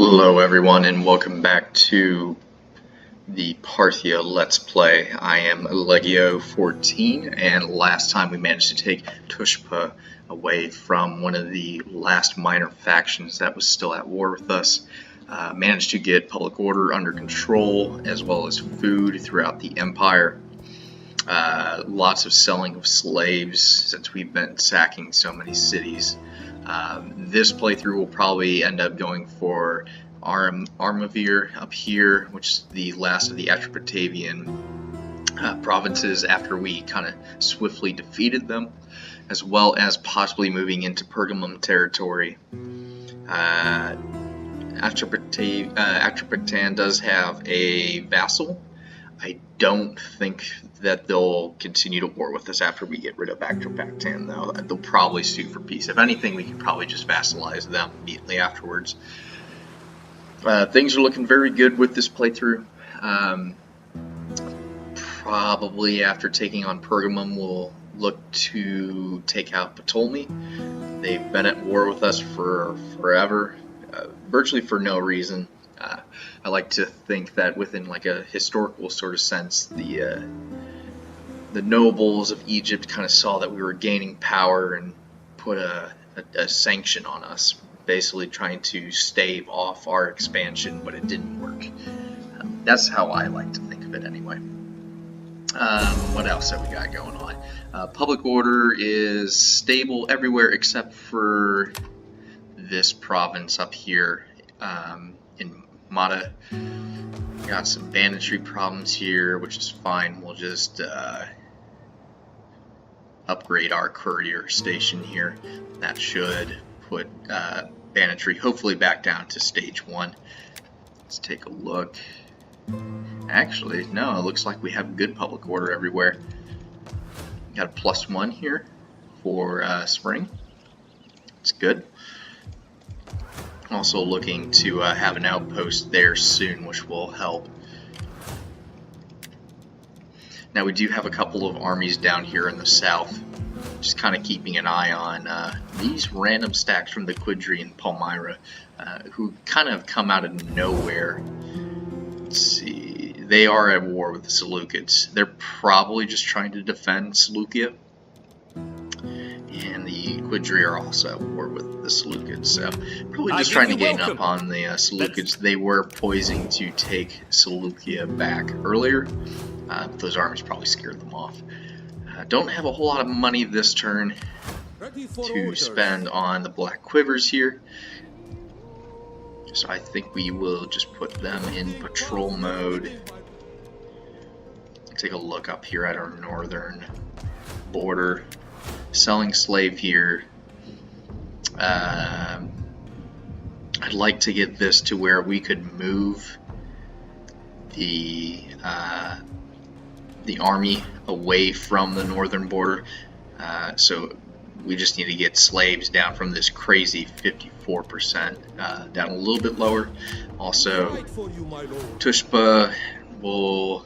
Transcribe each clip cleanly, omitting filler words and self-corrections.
Hello everyone and welcome back to the Parthia Let's Play. I am Legio 14 and last time we managed to take Tushpa away from one of the last minor factions that was still at war with us. Managed to get public order under control as well as food throughout the empire. Lots of selling of slaves since we've been sacking so many cities. This playthrough will probably end up going for Armavir up here, which is the last of the Atropatavian provinces after we kind of swiftly defeated them, as well as possibly moving into Pergamum territory. Atropatan does have a vassal. I don't think that they'll continue to war with us after we get rid of Atropatan, though. They'll probably sue for peace. If anything, we can probably just vassalize them immediately afterwards. Things are looking very good with this playthrough. Probably after taking on Pergamum, we'll look to take out Ptolemy. They've been at war with us for forever, virtually for no reason. I like to think that within like a historical sort of sense, the nobles of Egypt kind of saw that we were gaining power and put a sanction on us, basically trying to stave off our expansion, but it didn't work. That's how I like to think of it anyway. What else have we got going on? Public order is stable everywhere except for this province up here in Mata. Got some banditry problems here, which is fine. We'll just upgrade our courier station here. That should put banditry hopefully back down to stage 1. Let's take a look. Actually, no, it looks like we have good public order everywhere. Got a +1 here for spring. It's good. Also looking to have an outpost there soon, which will help. Now we do have a couple of armies down here in the south. Just kind of keeping an eye on these random stacks from the Quidri and Palmyra, who kind of come out of nowhere. Let's see, they are at war with the Seleucids. They're probably just trying to defend Seleucia. And the Quidri are also at war with the Seleucids, so probably just trying to gain up on the Seleucids. They were poising to take Seleucia back earlier, but those armies probably scared them off. Don't have a whole lot of money this turn to spend on the Black Quivers here, so I think we will just put them in patrol mode. Take a look up here at our northern border. Selling slave here. I'd like to get this to where we could move the army away from the northern border. So we just need to get slaves down from this crazy 54% down a little bit lower. Also, Tushpa will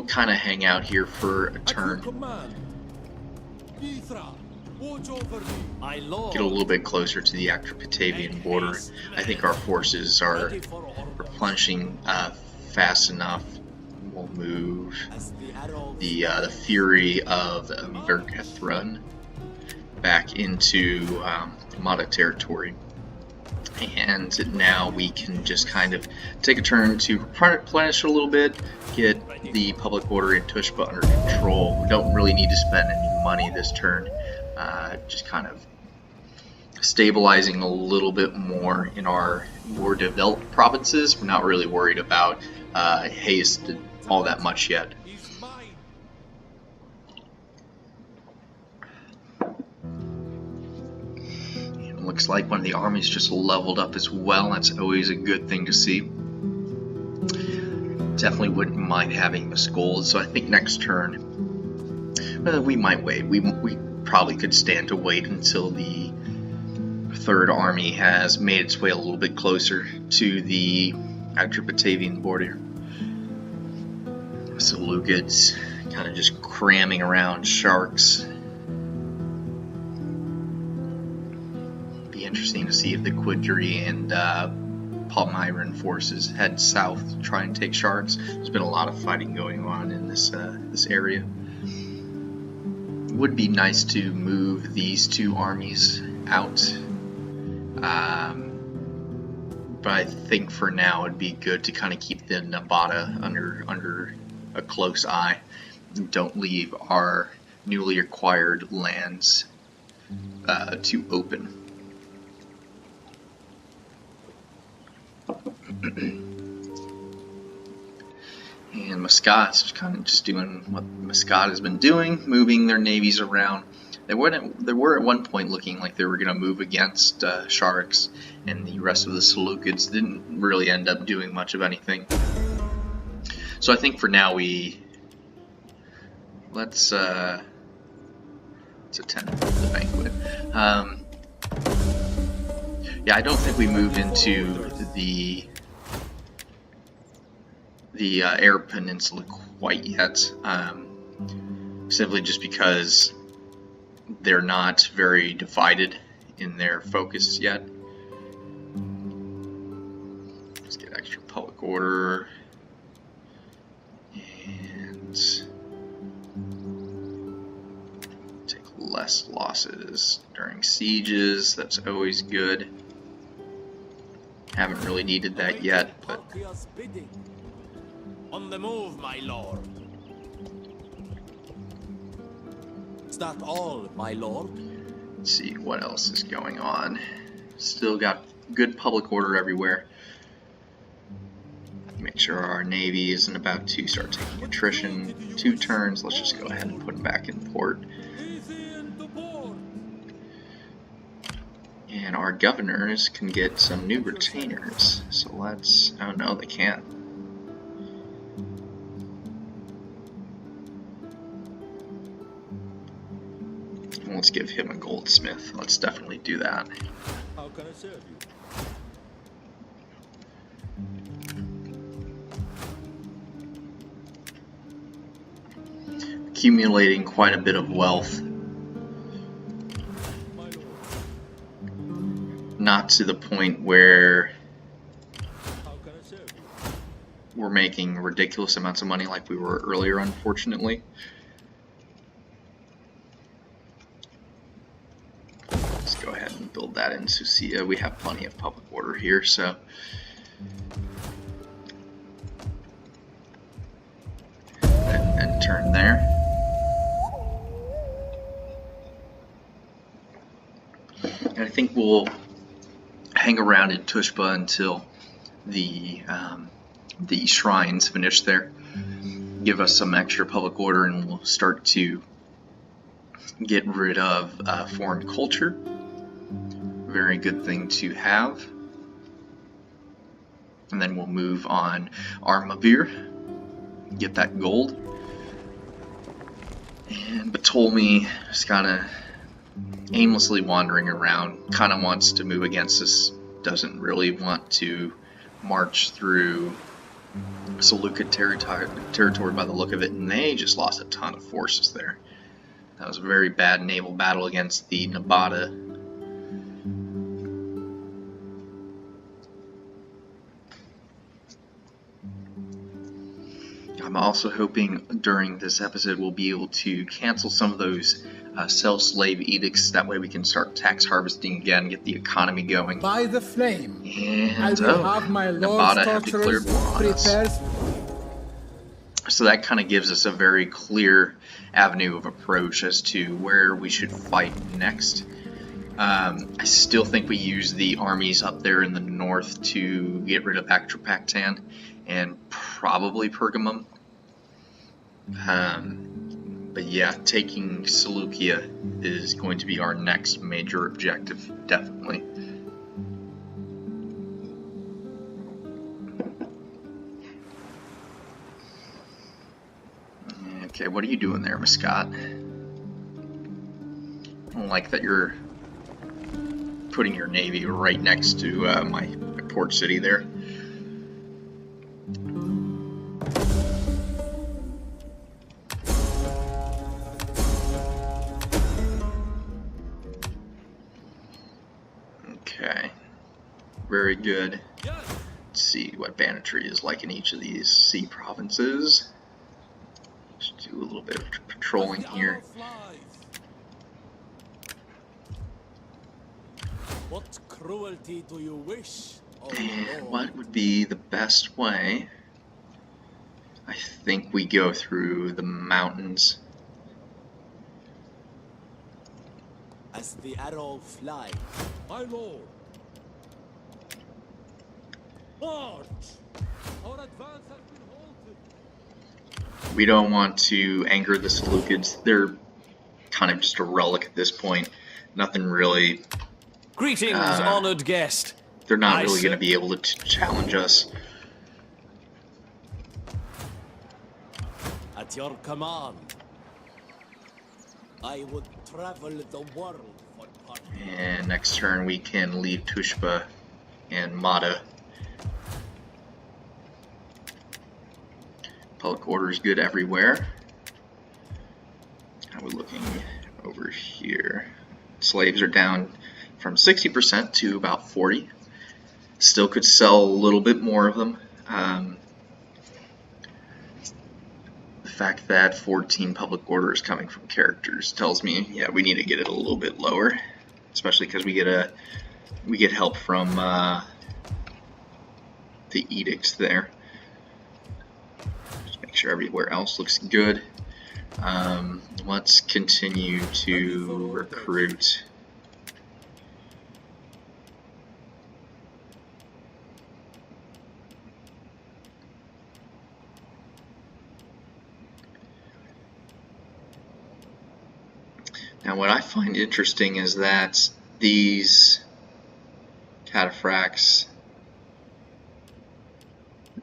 kind of hang out here for a turn. Get a little bit closer to the Atropatavian border. I think our forces are replenishing fast enough. We'll move the Fury of Vergethron back into Mata territory. And now we can just kind of take a turn to replenish a little bit, get the public order in Tushpa under control. We don't really need to spend any money this turn. Just kind of stabilizing a little bit more in our more developed provinces. We're not really worried about Hayasden all that much yet. It looks like one of the armies just leveled up as well. That's always a good thing to see. Definitely wouldn't mind having this gold, so I think next turn we might wait. We probably could stand to wait until the third army has made its way a little bit closer to the Atropatavian border. Seleucids kind of just cramming around sharks. Be interesting to see if the Quidri and Palmyran forces head south to try and take Shards. There's been a lot of fighting going on in this area. Would be nice to move these two armies out, but I think for now it'd be good to kind of keep the Nabata under a close eye. Don't leave our newly acquired lands too open. And Muscat's kind of just doing what Muscat has been doing, moving their navies around. They were at one point looking like they were going to move against Sharks, and the rest of the Seleucids didn't really end up doing much of anything. So I think for now let's attend the banquet. Yeah, I don't think we move into the Air Peninsula quite yet, simply just because they're not very divided in their focus yet. Let's get extra public order and take less losses during sieges. That's always good. Haven't really needed that yet, but on the move, my lord. Is that all, my lord? Let's see what else is going on. Still got good public order everywhere. Make sure our navy isn't about to start taking attrition. 2 turns. Let's just go ahead and put them back in port. And our governors can get some new retainers. So let's... oh no, they can't. Let's give him a goldsmith. Let's definitely do that. How can I serve you? Accumulating quite a bit of wealth. Not to the point where we're making ridiculous amounts of money like we were earlier, unfortunately. Let's go ahead and build that in Susia. We have plenty of public order here, so and turn there. And I think we'll hang around in Tushpa until the shrines finish there. Give us some extra public order, and we'll start to get rid of foreign culture. Very good thing to have. And then we'll move on Armavir, get that gold. And Ptolemy is kind of aimlessly wandering around, kind of wants to move against us, doesn't really want to march through Seleucid territory by the look of it, and they just lost a ton of forces there. That was a very bad naval battle against the Nabata. I'm also hoping during this episode we'll be able to cancel some of those sell-slave edicts. That way we can start tax harvesting again, get the economy going. By the flame, and I will have my lord's Nabata have declared war on us. So that kind of gives us a very clear avenue of approach as to where we should fight next. I still think we use the armies up there in the north to get rid of Atropatene and probably Pergamum. But yeah, taking Seleucia is going to be our next major objective, definitely. Okay, what are you doing there, Muscat? I don't like that you're putting your navy right next to my port city there. very good. Yes. Let's see what banditry is like in each of these sea provinces. Just do a little bit of patrolling here. What cruelty do you wish? Oh, And Lord? what would be the best way? I think we go through the mountains. As the arrow flies, my lord. March! Our advance has been halted. We don't want to anger the Seleucids. They're kind of just a relic at this point. Nothing really. Greetings, honored guest. They're not Aye, really sir. going to be able to challenge us. At your command. I would travel the world for Parthia. And next turn we can leave Tushpa and Mata. Public order is good everywhere. How are we looking over here? Slaves are down from 60% to about 40. Still could sell a little bit more of them. The fact that 14 public order is coming from characters tells me, yeah, we need to get it a little bit lower, especially because we get help from the edicts there. Just make sure everywhere else looks good. Let's continue to recruit. Now what I find interesting is that these cataphracts,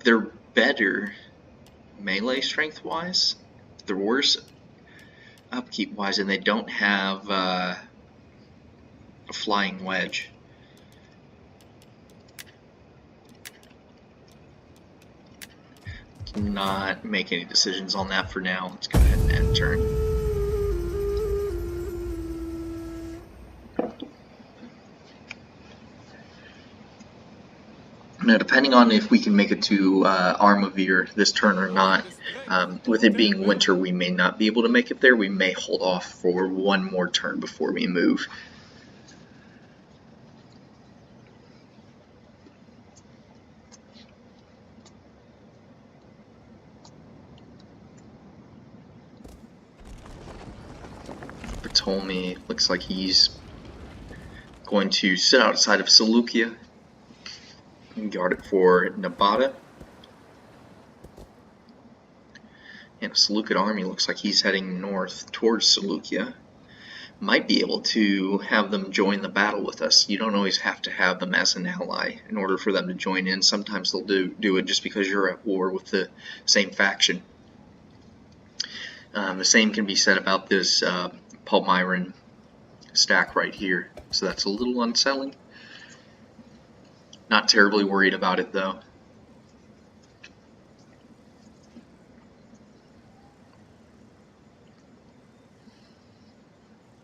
they're better melee strength wise, they're worse upkeep wise, and they don't have a flying wedge. Not make any decisions on that for now. Let's go ahead and end turn. Now, depending on if we can make it to Armavir this turn or not, with it being winter, we may not be able to make it there. We may hold off for one more turn before we move. Ptolemy looks like he's going to sit outside of Seleucia and guard it for Nabata. And the Seleucid army looks like he's heading north towards Seleucia. Might be able to have them join the battle with us. You don't always have to have them as an ally in order for them to join in. Sometimes they'll do it just because you're at war with the same faction. The same can be said about this Palmyran stack right here. So that's a little unsettling. Not terribly worried about it though.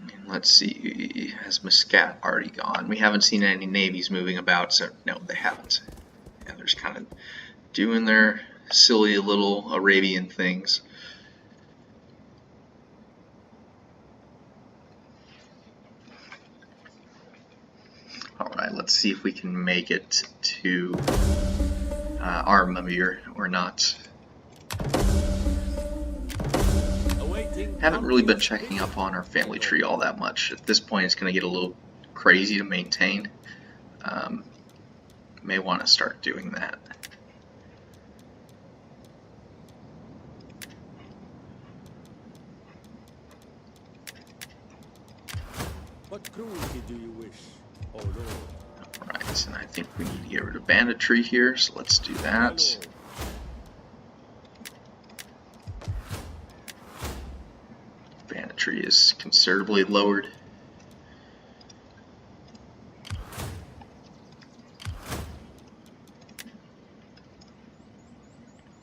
And let's see, has Muscat already gone? We haven't seen any navies moving about, so no, they haven't. Yeah, they're just kind of doing their silly little Arabian things. Alright, let's see if we can make it to Armavir or not. Haven't really been checking up on our family tree all that much. At this point, it's going to get a little crazy to maintain. May want to start doing that. What cruelty do you wish, oh Lord? Alright, and I think we need to get rid of banditry here, so let's do that. Banditry is considerably lowered.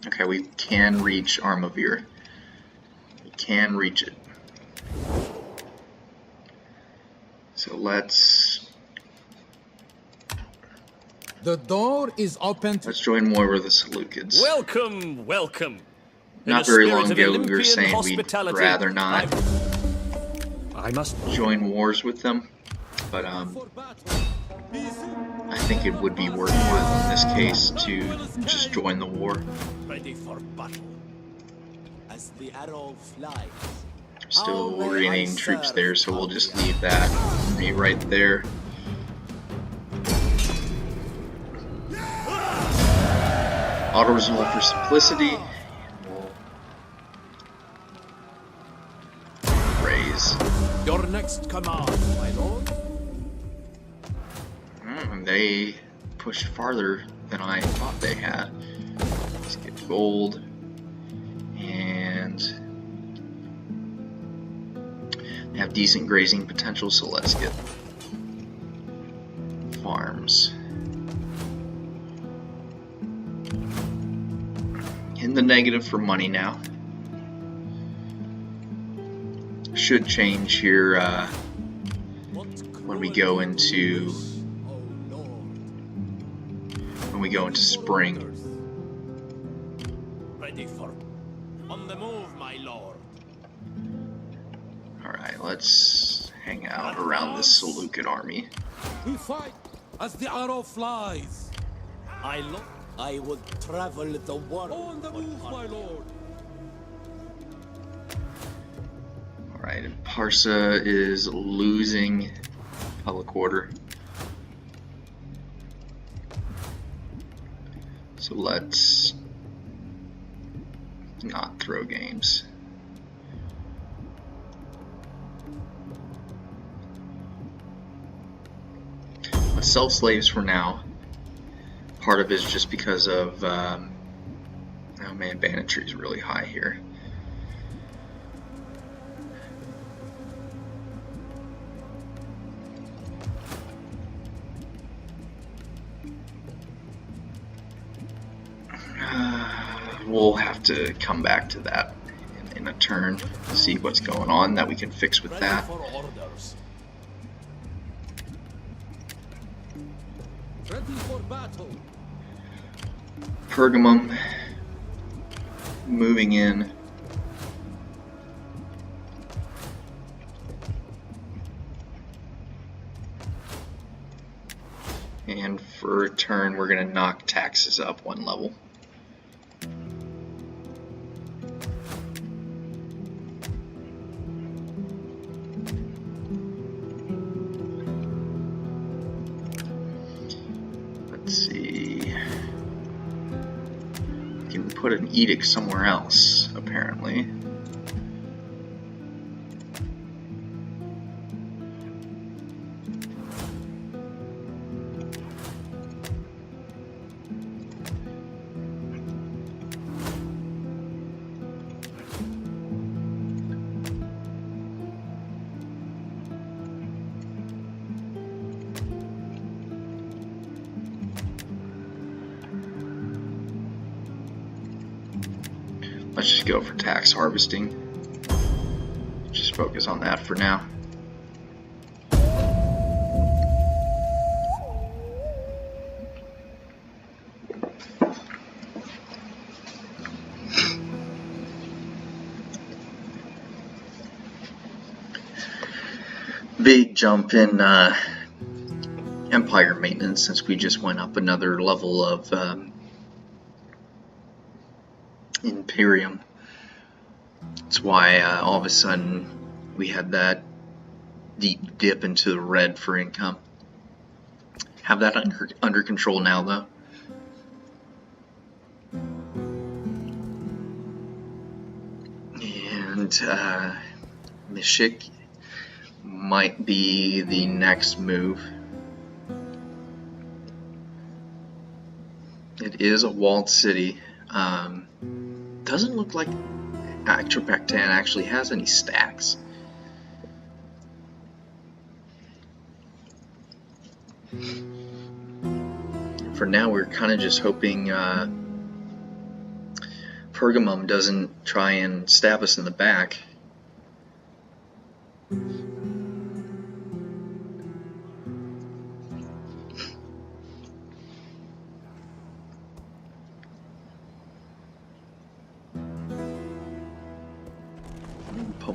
Okay, we can reach Armavir. We can reach it. So let's The door is open to... Let's join more with the Seleucids. Welcome, welcome. Not very long ago, we were saying we'd rather not I must join wars with them, but I think it would be worthwhile in this case to just join the war. Ready for battle. As the arrow flies. Still remaining troops there, so we'll just leave that army right there. Auto-resolve for simplicity. We'll raise. Your next command, my lord. They pushed farther than I thought they had. Let's get gold. And they have decent grazing potential, so let's get farms. In the negative for money now. Should change here when we go into spring. Ready for on the move, my lord. Alright, let's hang out around this Seleucid army. We fight as the arrow flies. I will travel the world. On the move, my lord. Alright, and Parsa is losing public order. So let's not throw games. Let's sell slaves for now. Part of it is just because of, oh man, banditry is really high here. We'll have to come back to that in a turn, see what's going on that we can fix with that. Ready for battle. Pergamum moving in. And for a turn, we're going to knock taxes up one level. Let's see. We can put an edict somewhere else, apparently. Let's just go for tax harvesting. Just focus on that for now. Big jump in empire maintenance since we just went up another level of Imperium. That's why all of a sudden we had that deep dip into the red for income. Have that under control now, though. And Mishik might be the next move. It is a walled city. Doesn't look like Atropactan actually has any stacks. For now, we're kind of just hoping Pergamum doesn't try and stab us in the back.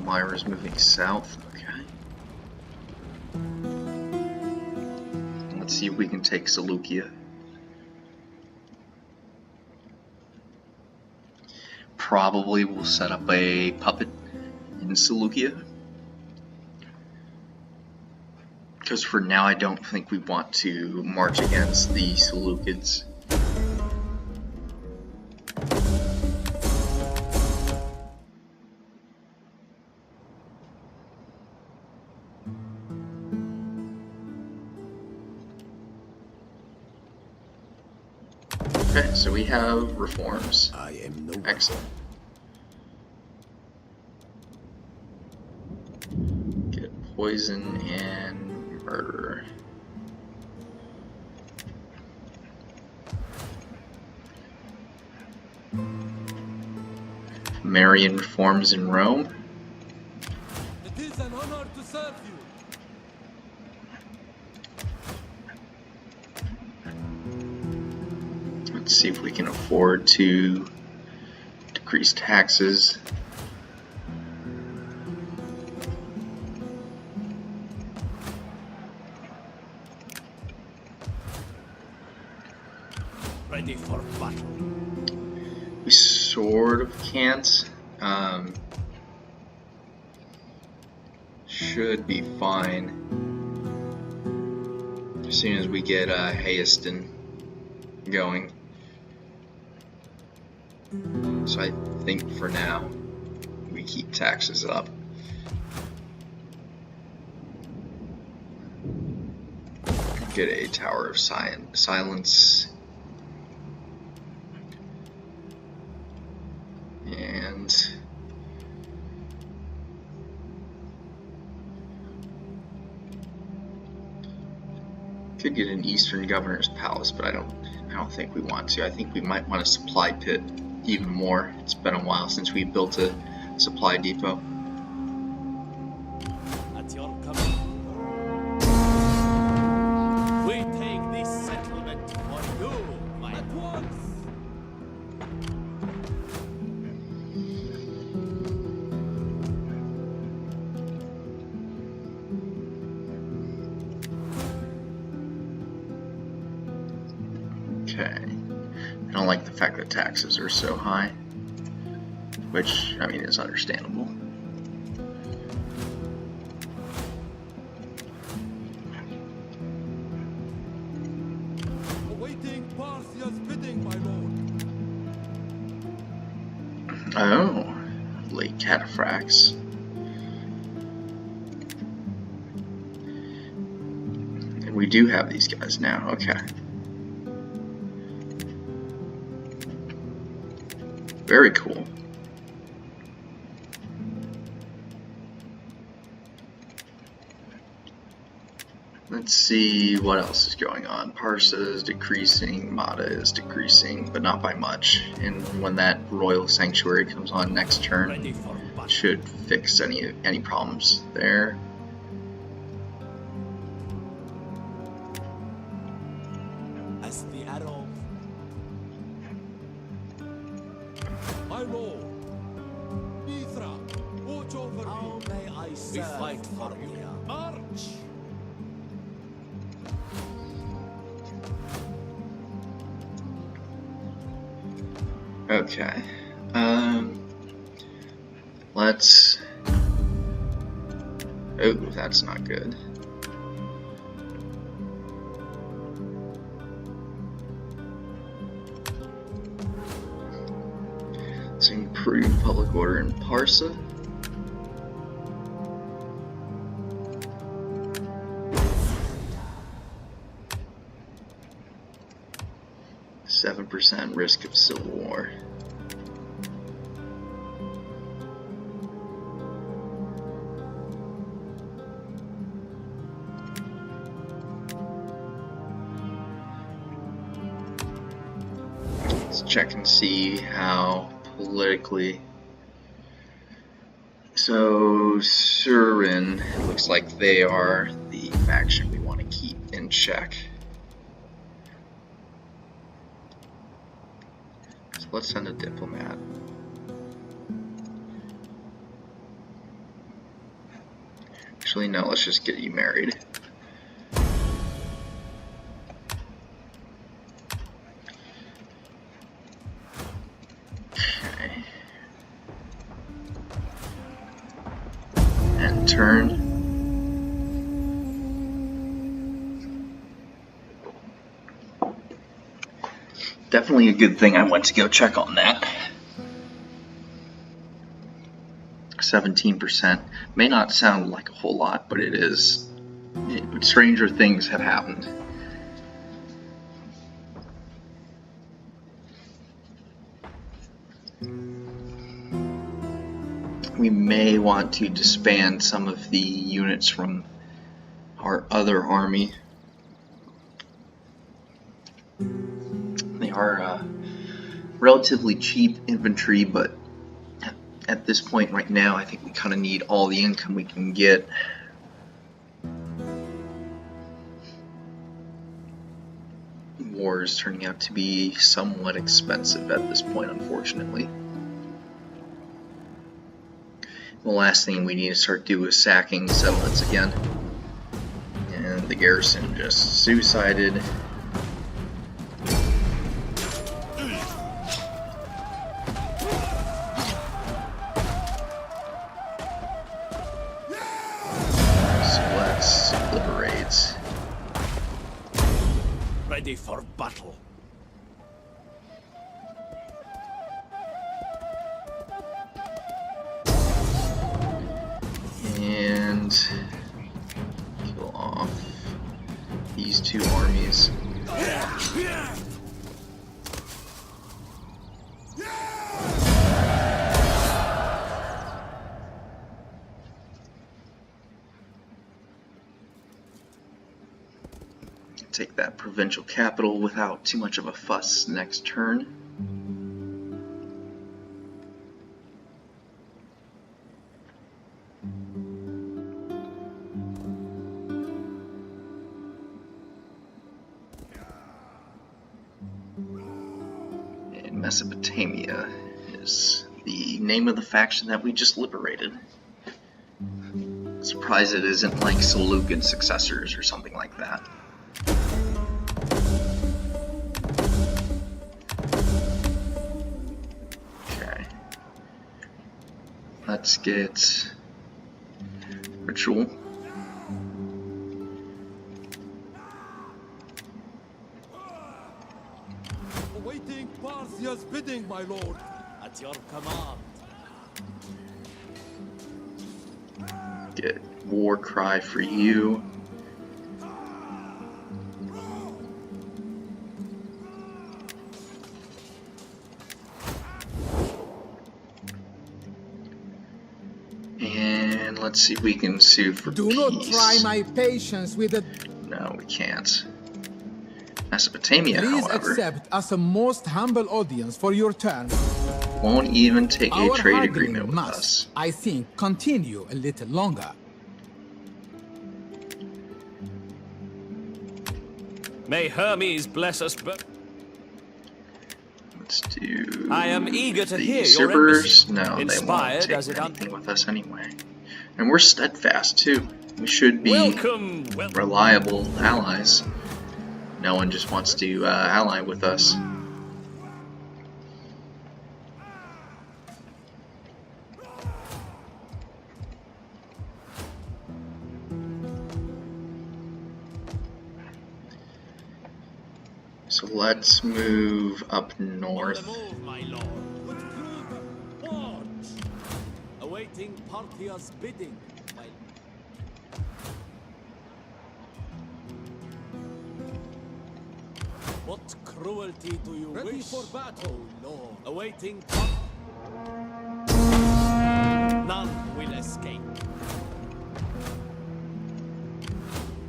Myra's moving south. Okay. Let's see if we can take Seleucia. Probably we'll set up a puppet in Seleucia. Because for now I don't think we want to march against the Seleucids. Okay, so we have reforms. I am no Excellent. Get poison and murder. Marian reforms in Rome. It is an honor to serve you. Let's see if we can afford to decrease taxes. Ready for battle. We sort of can't. Should be fine as soon as we get Hayasden going. So I think for now we keep taxes up. Get a Tower of Silence. And could get an Eastern Governor's Palace, but I don't think we want to. I think we might want a supply pit even more. It's been a while since we built a supply depot. At your command. We take this settlement for you, my at once. Okay. I don't like the fact that taxes are so high, which, I mean, is understandable. Awaiting Parthia's bidding, my lord. Oh, late cataphracts. And we do have these guys now, okay. Very cool. Let's see what else is going on. Parsa is decreasing, Mata is decreasing, but not by much. And when that Royal Sanctuary comes on next turn, Ready for battle. should fix any problems there. As the arrow. My lord. Mithra, watch over How may I serve? We fight for you. March. Okay. Let's... Oh, that's not good. Let's improve public order in Parsa. %, risk of civil war. Let's check and see how politically. So Surin, it looks like they are the faction we want to keep in check. Let's send a diplomat. Actually, no, let's just get you married. Okay. And turn. Definitely a good thing I went to go check on that. 17% may not sound like a whole lot, but it is. Stranger things have happened. We may want to disband some of the units from our other army. They are relatively cheap infantry, but at this point right now, I think we kind of need all the income we can get. War is turning out to be somewhat expensive at this point, unfortunately. The last thing we need to start doing is sacking settlements again. And the garrison just suicided. Ready for battle. And kill off these two armies. Take that provincial capital without too much of a fuss next turn. And Mesopotamia is the name of the faction that we just liberated. Surprised it isn't like Seleucid successors or something like that. Let's get ritual. Awaiting Parthia's bidding, my lord. At your command. Get war cry for you. And let's see if we can sue for Do peace. not try my patience with a... No, we can't. Mesopotamia, Please however, accept as a most humble audience for your turn. won't even take a Our trade bargaining agreement with must, us. I think, continue a little longer. May Hermes bless us both. Let's do. I am eager to the hear your usurpers. embassy. No, they won't Inspired take as it anything with us anyway. And we're steadfast too. We should be Welcome. reliable allies. No one just wants to ally with us. So let's move up north. On the move, my lord. Watch. Awaiting Parthia's bidding, my What cruelty do you Ready wish? for battle, Lord. Awaiting None will escape.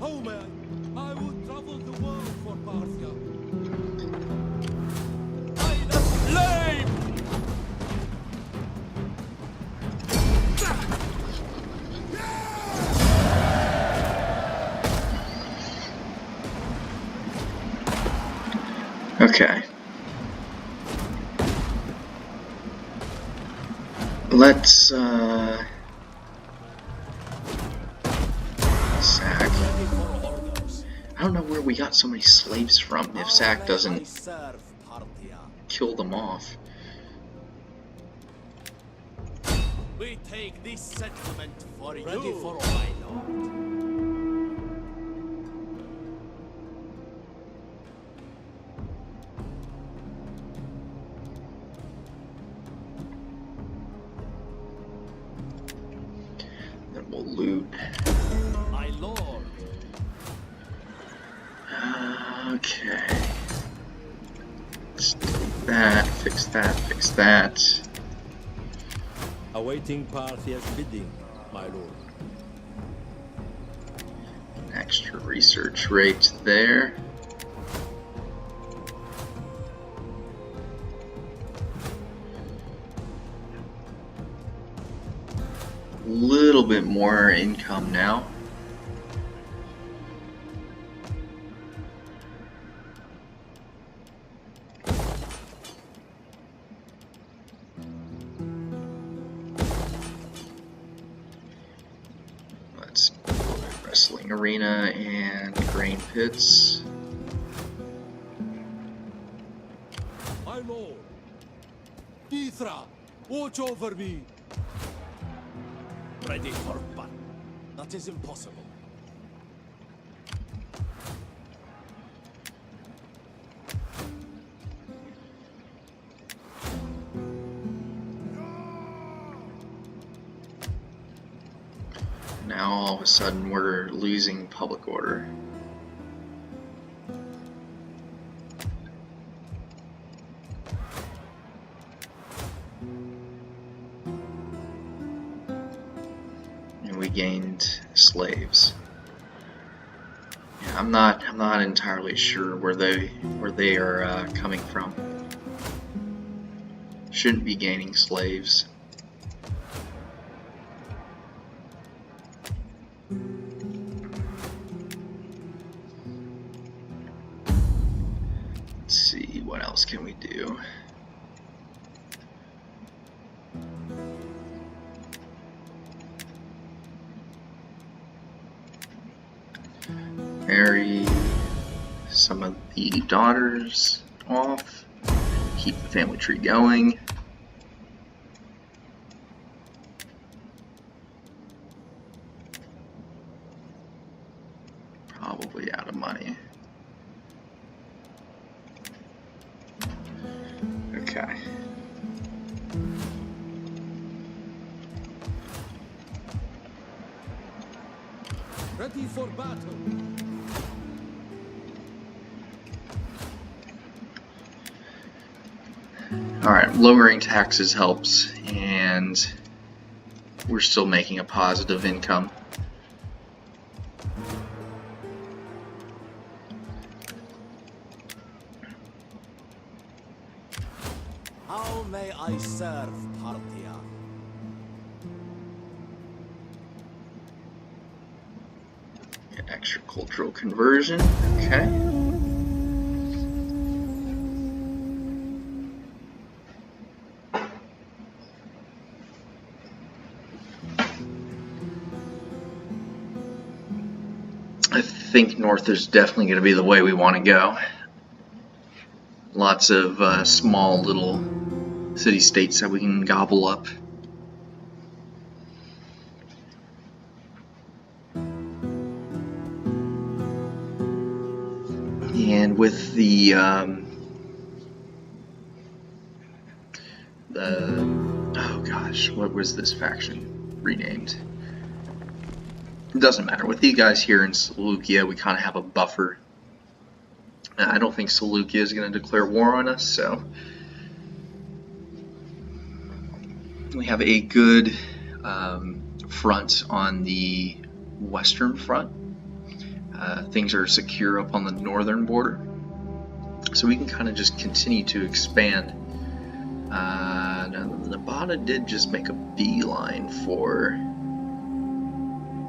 Oh man, I would travel the world for Parthia. Flame! Okay. Let's Sack. Ready for orders. I don't know where we got so many slaves from if Sack How may I doesn't serve, Parthia? kill them off. We take this settlement for you. Ready for my lord. Then we'll loot. My lord. Okay. Let's delete that, fix that, fix that. Awaiting Parthia's bidding, my lord. An extra research rate there. Little bit more income now. Let's go to wrestling arena and grain pits. My lord. Mithra, watch over me. Ready for battle. That is impossible. Now all of a sudden we're losing public order. And we gained slaves. Yeah, I'm not entirely sure where they are coming from. Shouldn't be gaining slaves. Let's see, what else can we do? Marry some of the daughters off, keep the family tree going. Probably out of money. Okay. Ready for battle. Alright, lowering taxes helps, and we're still making a positive income. How may I serve, Parthia? Get extra cultural conversion, okay. I think north is definitely going to be the way we want to go. Lots of small little city-states that we can gobble up. And with the oh gosh, what was this faction renamed? It doesn't matter. With these guys here in Seleucia, we kind of have a buffer. I don't think Seleucia is going to declare war on us, so we have a good front on the western front. Things are secure up on the northern border, so we can kind of just continue to expand. Now, Nevada did just make a beeline for,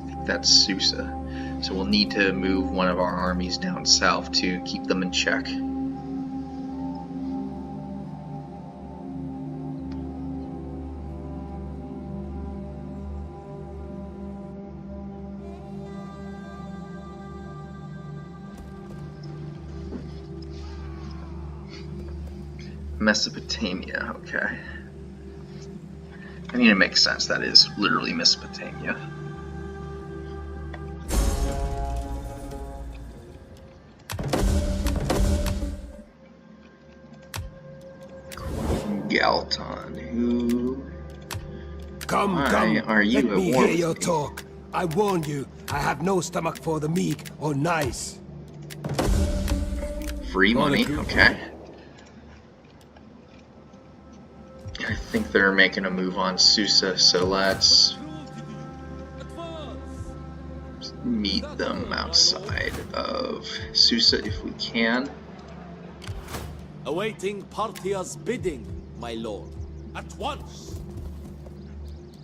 I think that's Susa, so we'll need to move one of our armies down south to keep them in check. Mesopotamia, okay. I mean, it makes sense. That is literally Mesopotamia. Galton, who... Come, Why come, are you let at me war hear with your me? talk. I warn you, I have no stomach for the meek or nice. Free money, okay. I think they're making a move on Susa, so let's meet them outside of Susa if we can. Awaiting Parthia's bidding, my lord. At once!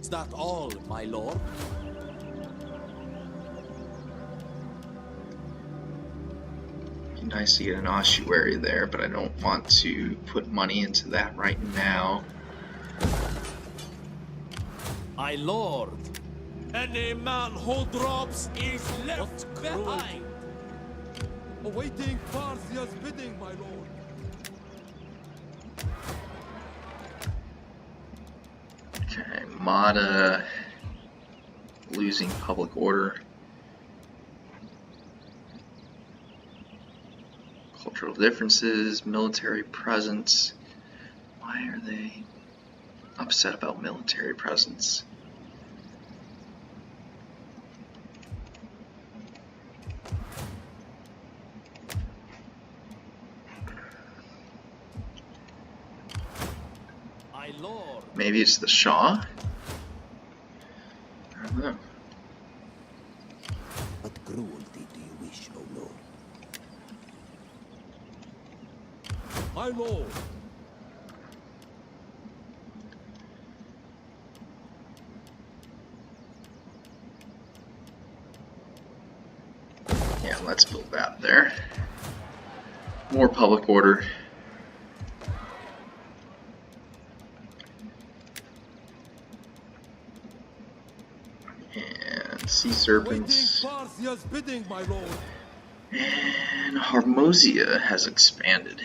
Is that all, my lord? Be nice to get an ossuary there, but I don't want to put money into that right now. My lord! Any man who drops is left behind! Awaiting Parthia's bidding, my lord. Okay, Mada losing public order. Cultural differences, military presence. Why are they upset about military presence? My lord! Maybe it's the Shah? I don't know. What cruelty do you wish, O Lord? My lord. Yeah, let's build that there. More public order. And sea Awaiting serpents. Parthia's bidding, my lord. And Harmosia has expanded.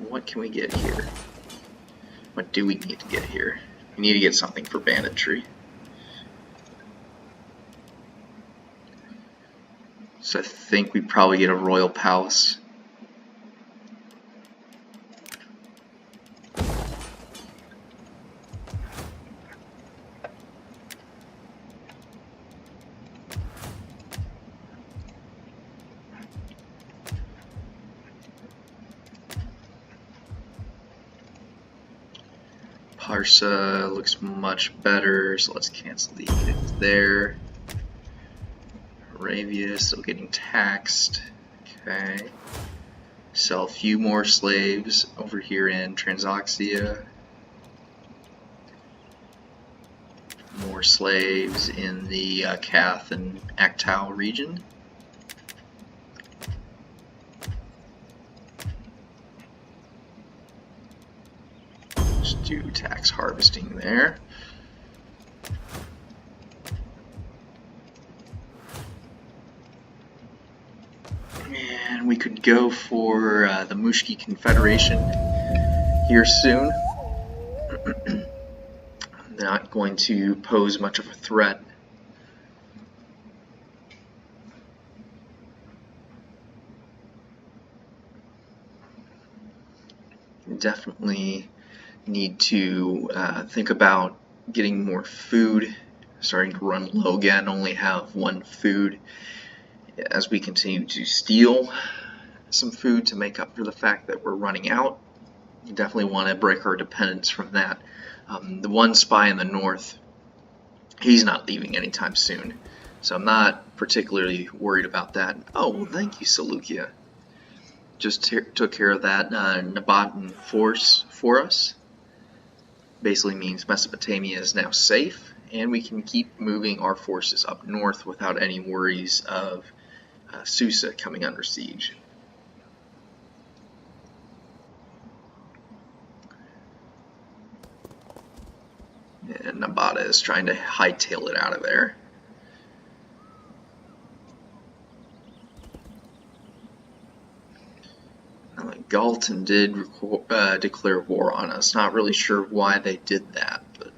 What can we get here? What do we need to get here? We need to get something for banditry. So I think we probably get a royal palace. Parsa looks much better, so let's cancel the edict there. Arabia still getting taxed. Okay. Sell a few more slaves over here in Transoxia. More slaves in the Kath and Aktau region. Just do tax harvesting there. And we could go for the Mushki Confederation here soon. Not going to pose much of a threat. Definitely need to think about getting more food. Starting to run low again, only have one food. As we continue to steal some food to make up for the fact that we're running out, you definitely want to break our dependence from that. The one spy in the north, he's not leaving anytime soon, so I'm not particularly worried about that. Oh, well, thank you, Seleucia. Just took care of that Nabatean force for us. Basically means Mesopotamia is now safe, and we can keep moving our forces up north without any worries of Susa coming under siege. And Nabata is trying to hightail it out of there. Galton did declare war on us. Not really sure why they did that, but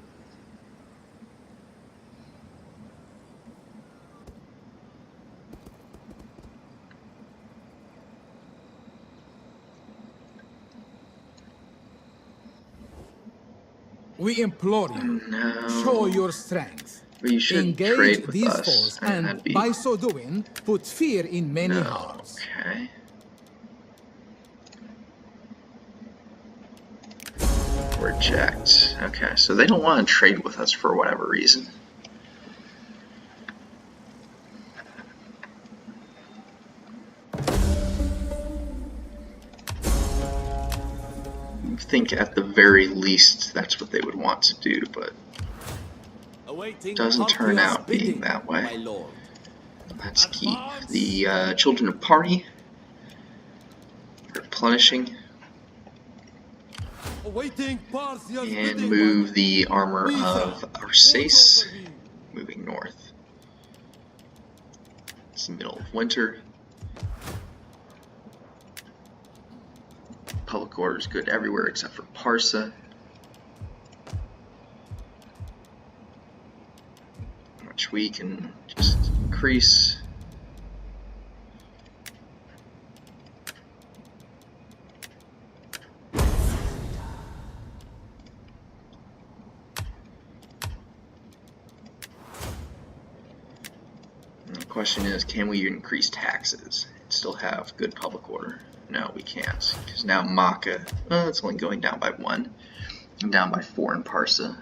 We implore you, no. show your strength. But you should Engage trade with these us. foes, And and that'd be by so doing, put fear in many no. hearts. Okay. Reject. Okay, so they don't want to trade with us for whatever reason. I think at the very least that's what they would want to do, but Awaiting doesn't turn Parthia's out being bidding, that my way. lord. Let's keep the children of Party replenishing Awaiting Parthia's and bidding, move the armor of Arsace, Watch over me. moving north. It's the middle of winter. Public order is good everywhere except for Parsa. Which we can just increase. And the question is, can we increase taxes and still have good public order? No, we can't, because now Maka, it's only going down by 1, and down by 4 in Parsa.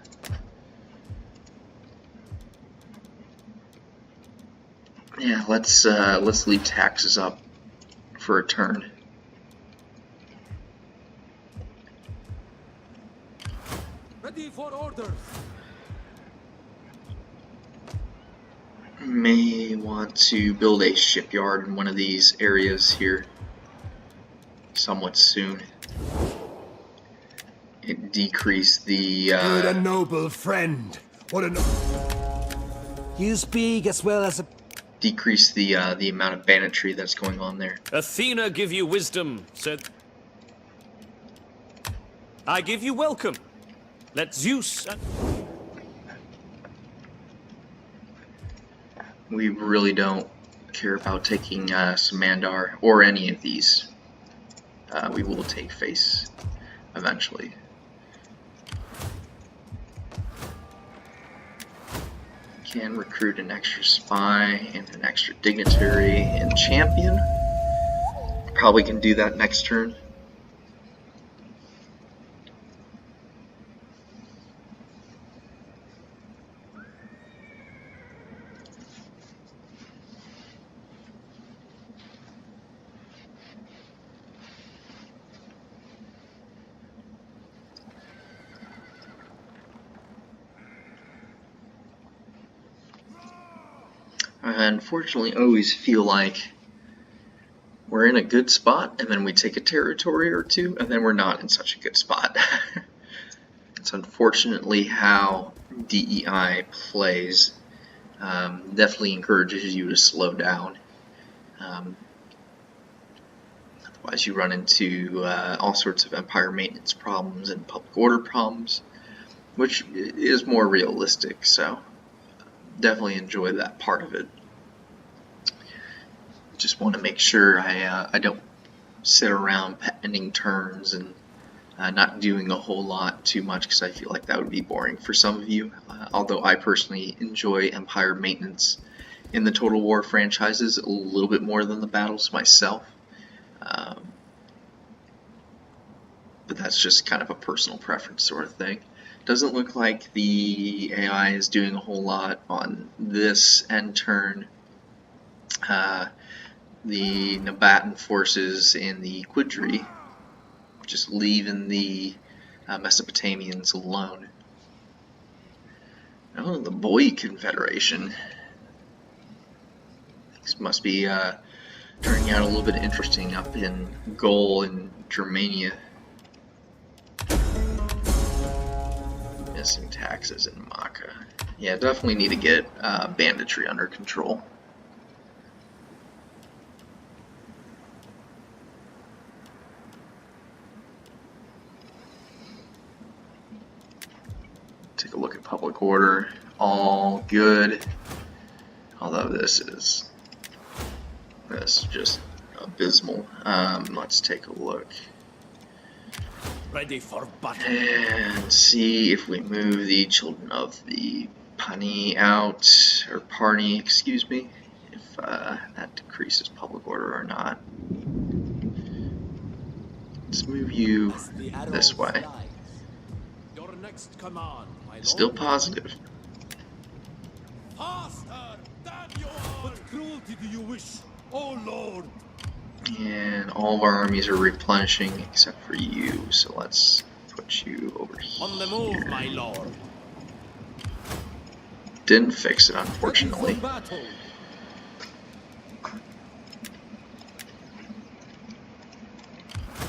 Yeah, let's leave taxes up for a turn. Ready for orders. May want to build a shipyard in one of these areas here somewhat soon. It decreased the Good and noble friend. What a You speak as well as a... decrease the amount of banditry that's going on there. Athena give you wisdom, said. I give you welcome. Let Zeus. We really don't care about taking Samandar or any of these. We will take face eventually. Can recruit an extra spy and an extra dignitary and champion. Probably can do that next turn. I unfortunately always feel like we're in a good spot and then we take a territory or two and then we're not in such a good spot. It's unfortunately how DEI plays. Definitely encourages you to slow down. Otherwise you run into all sorts of empire maintenance problems and public order problems, which is more realistic, so definitely enjoy that part of it. Just want to make sure I don't sit around ending turns and not doing a whole lot too much, because I feel like that would be boring for some of you. Although I personally enjoy empire maintenance in the Total War franchises a little bit more than the battles myself. But that's just kind of a personal preference sort of thing. Doesn't look like the AI is doing a whole lot on this end turn. The Nabatan forces and the Quidri just leaving the Mesopotamians alone. Oh, the Boy Confederation. This must be turning out a little bit interesting up in Gaul and Germania. Missing taxes in Maka. Yeah, definitely need to get banditry under control. public order, all good. Although this is just abysmal. Let's take a look Ready for battle. and see if we move the children of the Pani out, or Parney, excuse me, if that decreases public order or not. Let's move you As the arrow this way. flies. Your next command, my lord. Still positive. Faster than you are! What cruelty do you wish, oh Lord? And all of our armies are replenishing except for you, so let's put you over On the here. move, my lord. Didn't fix it, Ready unfortunately. for battle.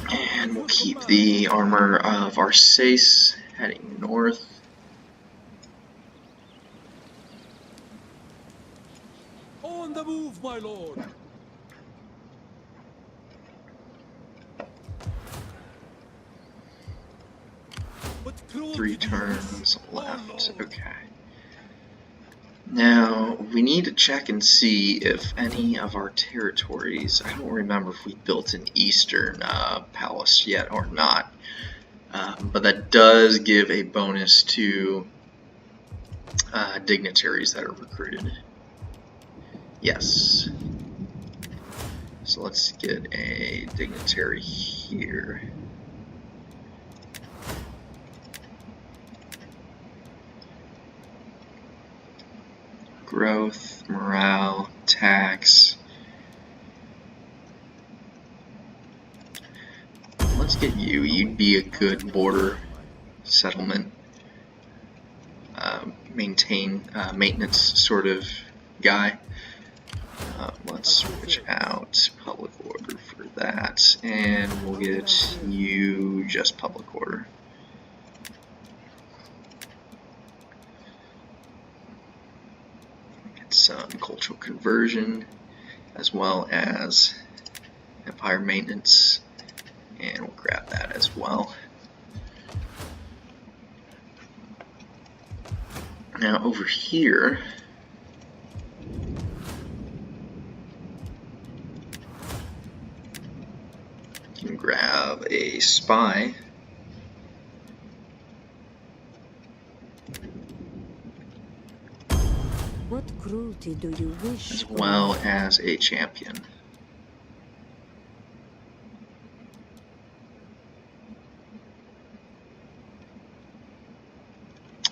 And we'll keep the armor of Arsace heading north. On the move, my lord! What cruelty 3 do you wish, turns oh left. Lord? Okay. Now, we need to check and see if any of our territories, I don't remember if we built an eastern palace yet or not, but that does give a bonus to dignitaries that are recruited. Yes. So let's get a dignitary here. Growth, morale, tax. Let's get you. You'd be a good border settlement, maintenance sort of guy. Let's switch out public order for that, and we'll get you just public order. Some cultural conversion as well as empire maintenance, and we'll grab that as well. Now over here you can grab a spy. What cruelty do you wish? As well as a champion.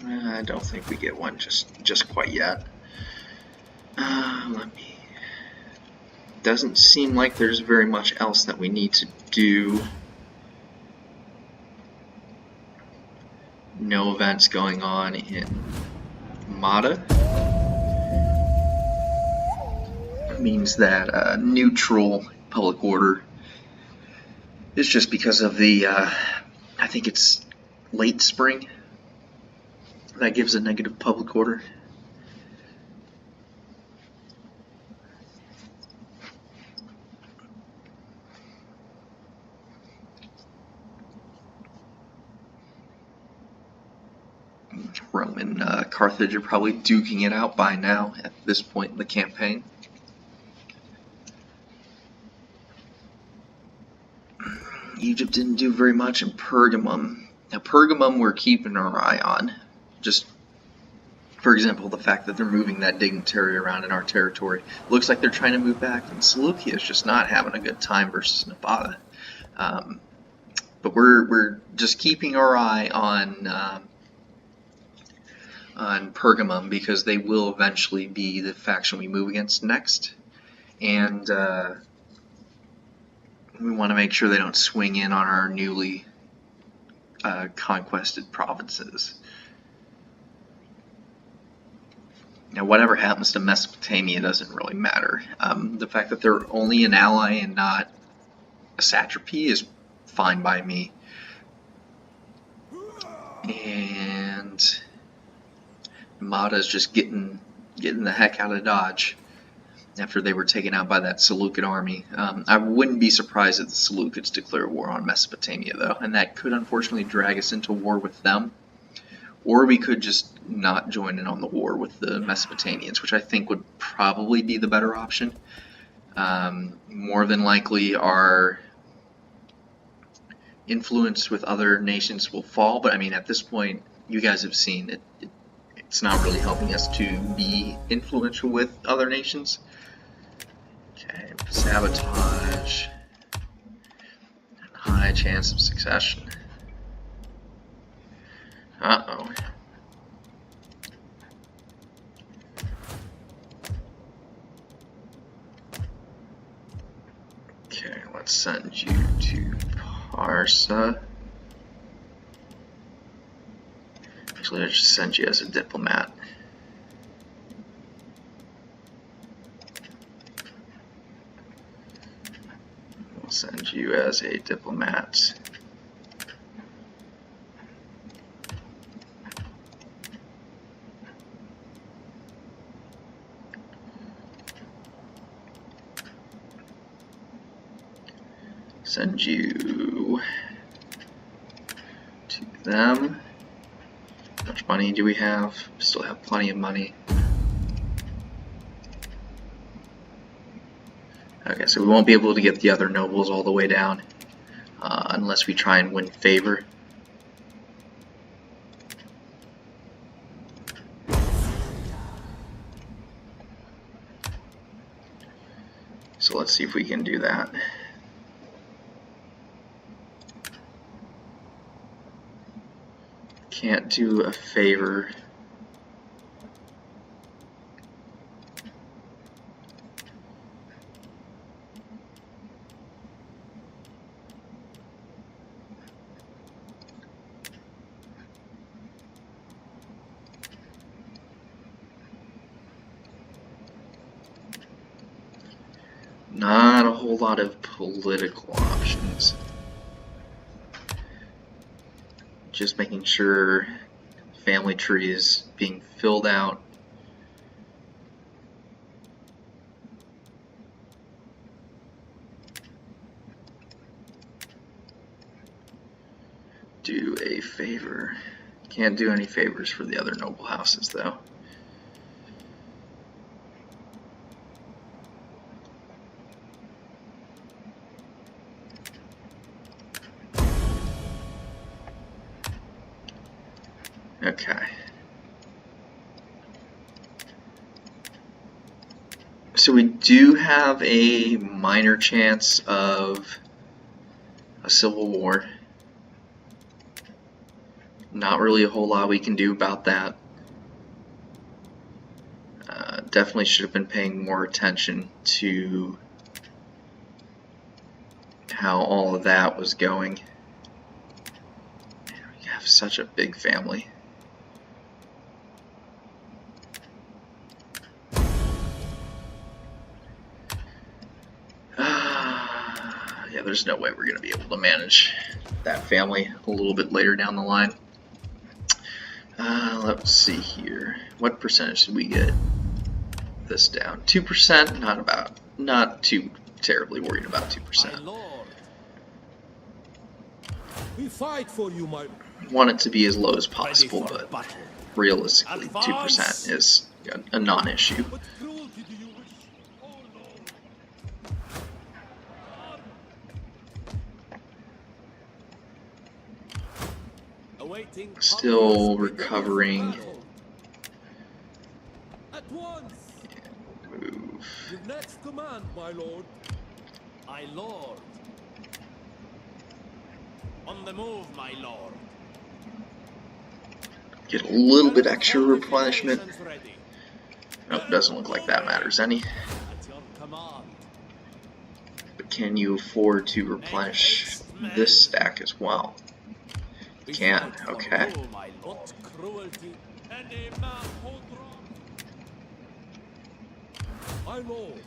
I don't think we get one just quite yet. Let me. Doesn't seem like there's very much else that we need to do. No events going on in Mata. Means that neutral public order is just because of the, I think it's late spring that gives a negative public order. Rome and Carthage are probably duking it out by now at this point in the campaign. Egypt didn't do very much in Pergamum. Now Pergamum we're keeping our eye on. Just, for example, the fact that they're moving that dignitary around in our territory. Looks like they're trying to move back, and Seleucia is just not having a good time versus Nevada. But we're just keeping our eye on Pergamum, because they will eventually be the faction we move against next. And we want to make sure they don't swing in on our newly conquested provinces. Now, whatever happens to Mesopotamia doesn't really matter. The fact that they're only an ally and not a satrapy is fine by me. And Mata's just getting the heck out of Dodge after they were taken out by that Seleucid army. I wouldn't be surprised if the Seleucids declare war on Mesopotamia, though, and that could unfortunately drag us into war with them, Or we could just not join in on the war with the Mesopotamians, which I think would probably be the better option. More than likely our influence with other nations will fall, but I mean at this point you guys have seen it's not really helping us to be influential with other nations. Okay, sabotage. High chance of succession. Uh-oh. Okay, let's send you to Parthia. Actually, I'll just send you as a diplomat. We'll send you as a diplomat. Send you to them. How much money do we have? Still have plenty of money. Okay, so we won't be able to get the other nobles all the way down unless we try and win favor. So let's see if we can do that. Can't do a favor. Not a whole lot of political options. Just making sure family tree is being filled out. Do a favor. Can't do any favors for the other noble houses though. Okay. So we do have a minor chance of a civil war. Not really a whole lot we can do about that. Definitely should have been paying more attention to how all of that was going. Man, we have such a big family. Yeah, there's no way we're going to be able to manage that family a little bit later down the line. Let's see here. What percentage did we get this down? 2%? Not too terribly worried about 2%. We fight for you, my Want it to be as low as possible, but realistically 2% is a non-issue. What cruelty do you wish? Oh no. Awaiting Still recovering. At once. Move. Your next command, my lord. My lord. On the move, my lord. Get a little bit extra replenishment. Ready. Nope, doesn't look like that matters any. At your command. But can you afford to replenish this stack as well? We Can, fight for okay. you, my lord. What cruelty. And a man hold wrong. My lord.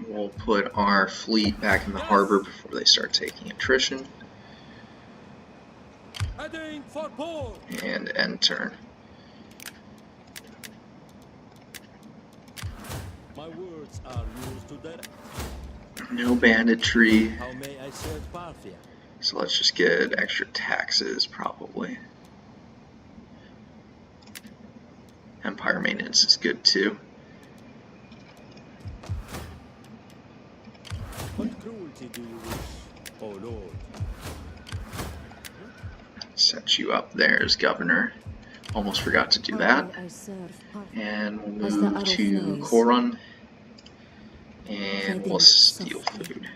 We'll put our fleet back in the harbor before they start taking attrition. Heading for port. And end turn. My words are used to direct. No banditry. How may I serve Parthia? So let's just get extra taxes, probably. Empire maintenance is good too. What cruelty do you wish, O Lord? Set you up there as governor. Almost forgot to do that. I serve Parthia. And we'll As the move arrow to flies. Korun. And we'll Treading steal softly. food.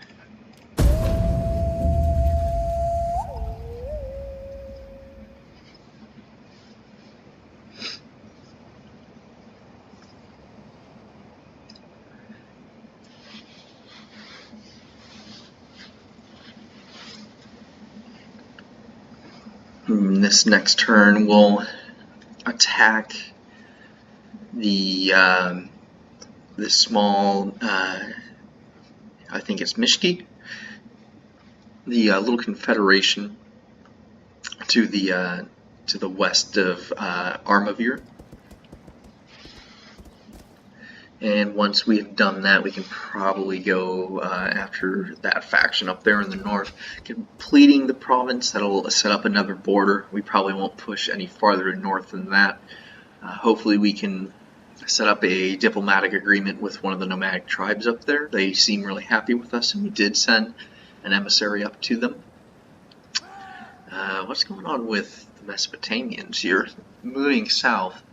This next turn we'll attack the small, I think it's Mishki, the little confederation to the west of Armavir. And once we've done that, we can probably go after that faction up there in the north, completing the province. That'll set up another border. We probably won't push any farther north than that. Hopefully we can set up a diplomatic agreement with one of the nomadic tribes up there. They seem really happy with us, and we did send an emissary up to them. What's going on with the Mesopotamians here? Moving south.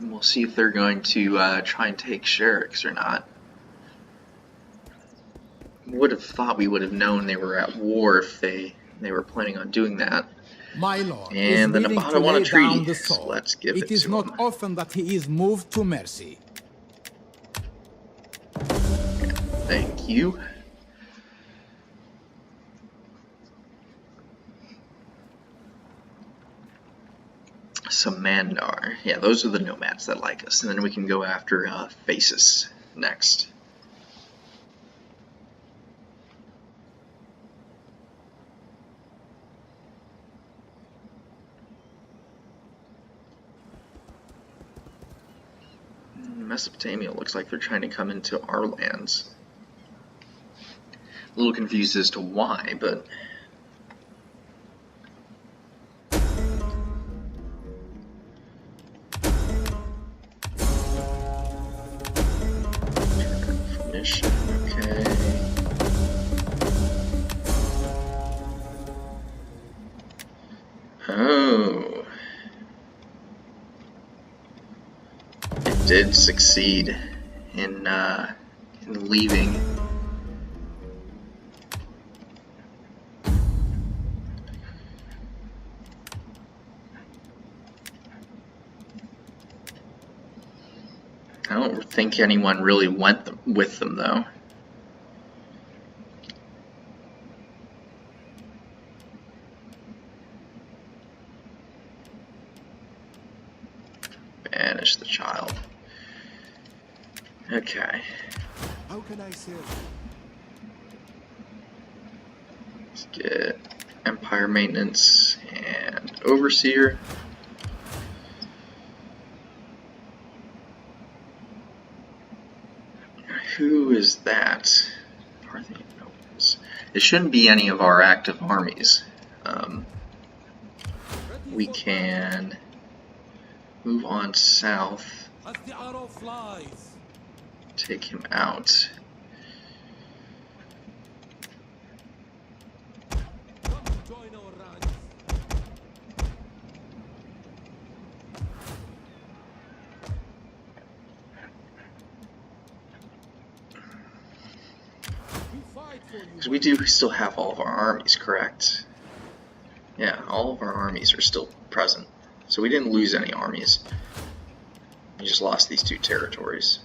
And we'll see if they're going to try and take Sherix or not. Would have thought we would have known they were at war if they were planning on doing that. My lord And the is willing Nevada to want a lay treaty, down the so sword. let's give it It is to not him. often that he is moved to mercy. Thank you. Samandar. Yeah, those are the nomads that like us. And then we can go after Phasis next. Mesopotamia looks like they're trying to come into our lands. A little confused as to why, but finish. Okay. Oh. It did succeed in leaving. I don't think anyone really went with them, though. Banish the child. Okay. How can I serve? Let's get Empire Maintenance and Overseer. Who is that? Parthian nobles. It shouldn't be any of our active armies. We can move on south, As the arrow flies. take him out. Come join our ranks. We fight for you. Because we do still have all of our armies, correct? Yeah, all of our armies are still present. So we didn't lose any armies. We just lost these 2 territories.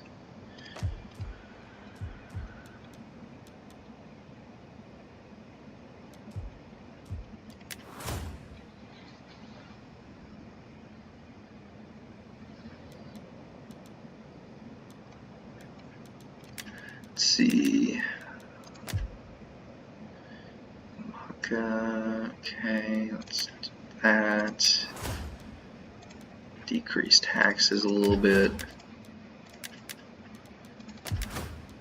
Let's see. Okay, let's do that. Decrease taxes a little bit.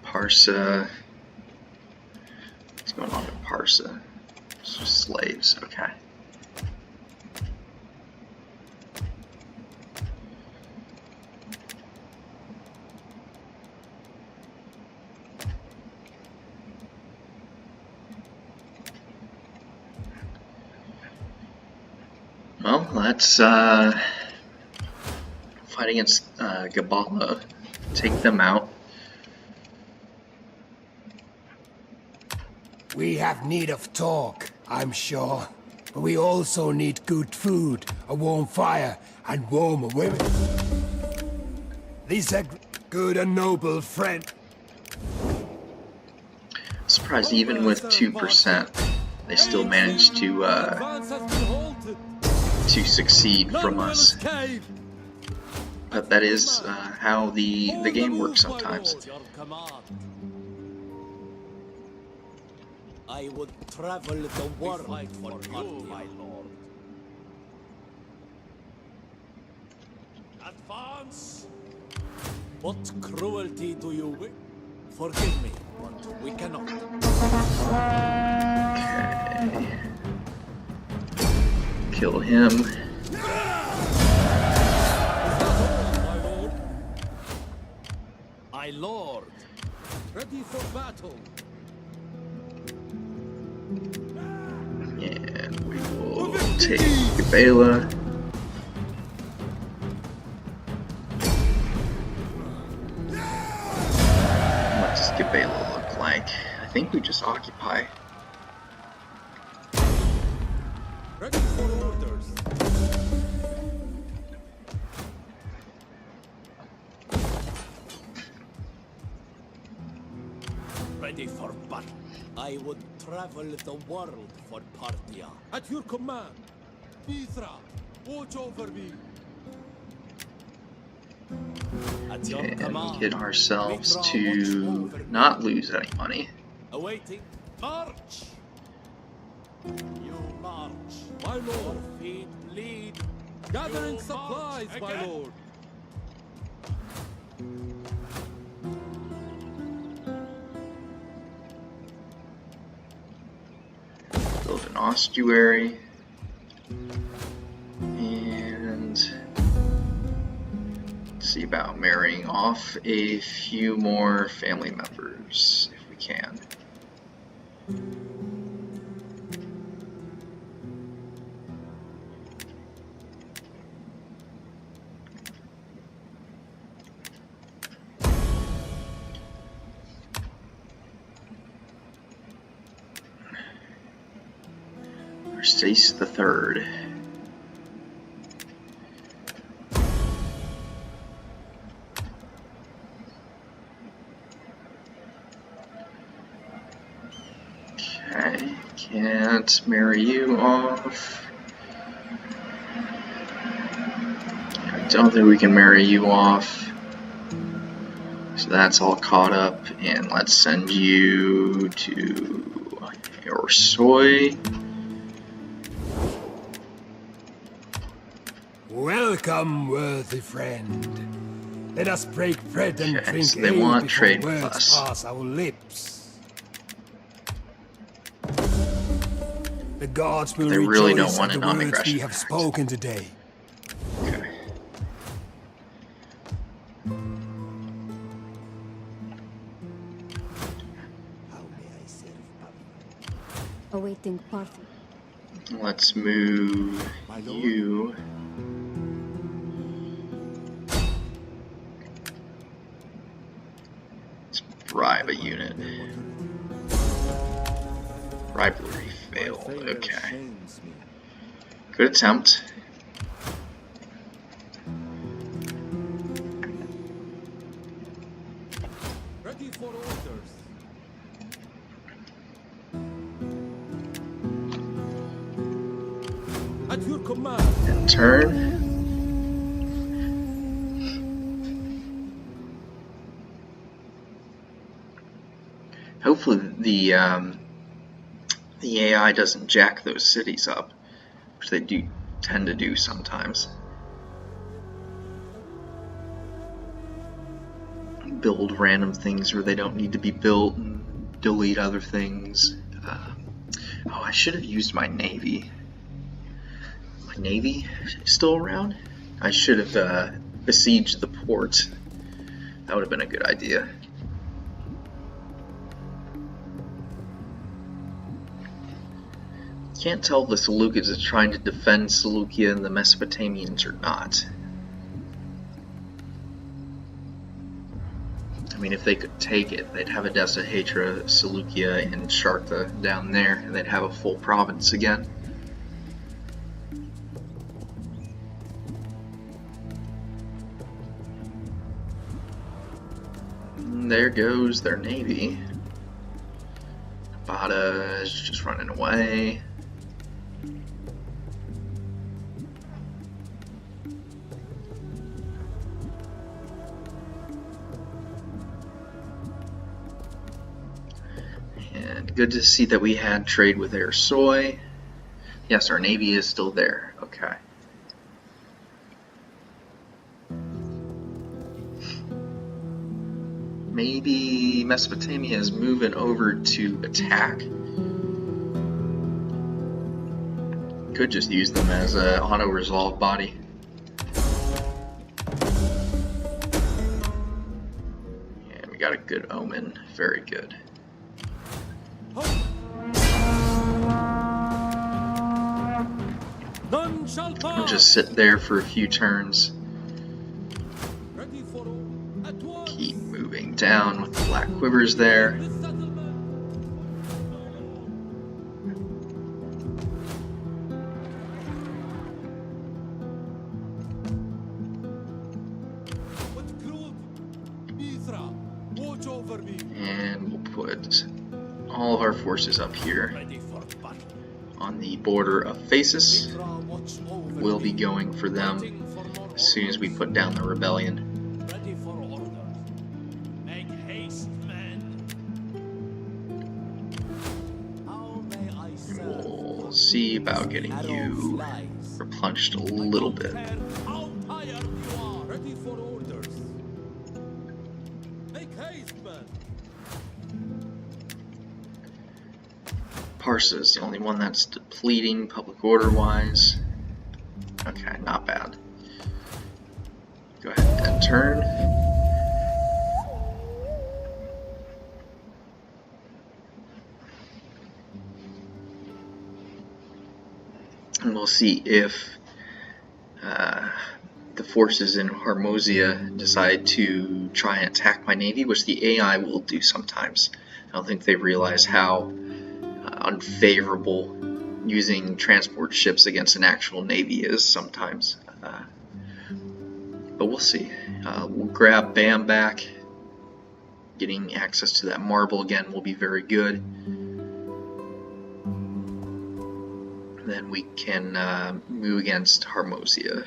Parsa. What's going on with Parsa? Slaves, okay. Well, let's fight against Gabala, take them out. We have need of talk, I'm sure. But we also need good food, a warm fire, and warmer women. These are good and noble friend. Surprised even with 2%, they still managed to succeed from us. But that is how the game works sometimes. I would travel the world for you, my lord. Advance! What cruelty do you wish? Forgive me, but we cannot. Okay. Kill him. My lord, Ready for battle. And we will take belo. What does belo look like? I think we just occupy. Ready for orders. ready for battle. I would travel the world for Parthia. At your command. Mithra, watch over me. At your And command. get ourselves Mithra, to watch over me. not lose any money. Awaiting. March! You march. My Your lord. feet bleed. Gathering You supplies, march my again. lord. Build an ossuary. And see about marrying off a few more family members if we can. Stace the Third. Okay, can't marry you off. I don't think we can marry you off. So that's all caught up, and let's send you to Orsoi. Welcome, worthy friend. Let us break bread and Okay, drink so they ale want before trade with words us. pass our lips. The gods will They really don't rejoice want at a the words non-aggression we have pact. spoken today. Okay. How may I serve Awaiting Parthia. Let's move you. Let's bribe a unit. Rivalry failed. Okay. Good attempt. Ready for orders. At your command. And turn. Hopefully the AI doesn't jack those cities up, which they do tend to do sometimes. Build random things where they don't need to be built and delete other things. Oh, I should have used my navy. My navy is still around? I should have besieged the port. That would have been a good idea. Can't tell if the Seleucids are trying to defend Seleucia and the Mesopotamians or not. I mean, if they could take it, they'd have Edessa, Hatra, Seleucia, and Shartha down there, and they'd have a full province again. And there goes their navy. Bada is just running away. Good to see that we had trade with Air Soy. Yes, our navy is still there. Okay. Maybe Mesopotamia is moving over to attack. Could just use them as an auto-resolve body. And we got a good omen. Very good. None shall pass. I'll just sit there for a few turns. Ready for all. At once. Keep moving down with the black quivers there. This settlement. What cruelty? Mithra, watch over me. And we'll put all of our forces up here Ready for battle. on the border of Phasis. Mithra, watch over We'll me. be going for them Waiting for more as soon as we put down the rebellion. orders. Ready for orders. Make haste, men. How may I And serve? we'll see about getting you replenished a little bit. How tired you are. Ready for orders. Make haste, men. Parsa is the only one that's depleting public order wise. Okay, not bad. Go ahead and turn. And we'll see if the forces in Harmosia decide to try and attack my navy, which the AI will do sometimes. I don't think they realize how unfavorable using transport ships against an actual navy is sometimes. But we'll see. We'll grab Bam back. Getting access to that marble again will be very good. Then we can move against Harmosia.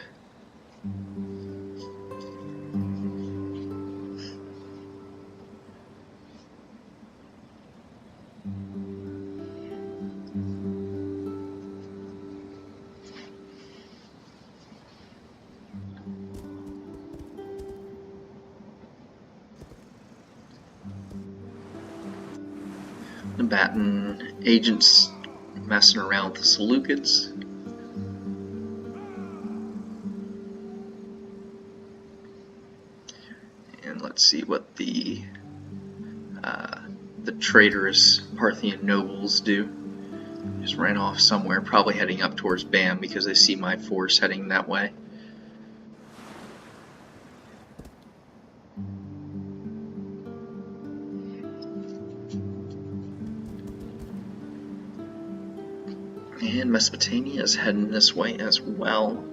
Combatant agents messing around with the Seleucids. And let's see what the traitorous Parthian nobles do. Just ran off somewhere, probably heading up towards Bam because they see my force heading that way. And Mesopotamia is heading this way as well.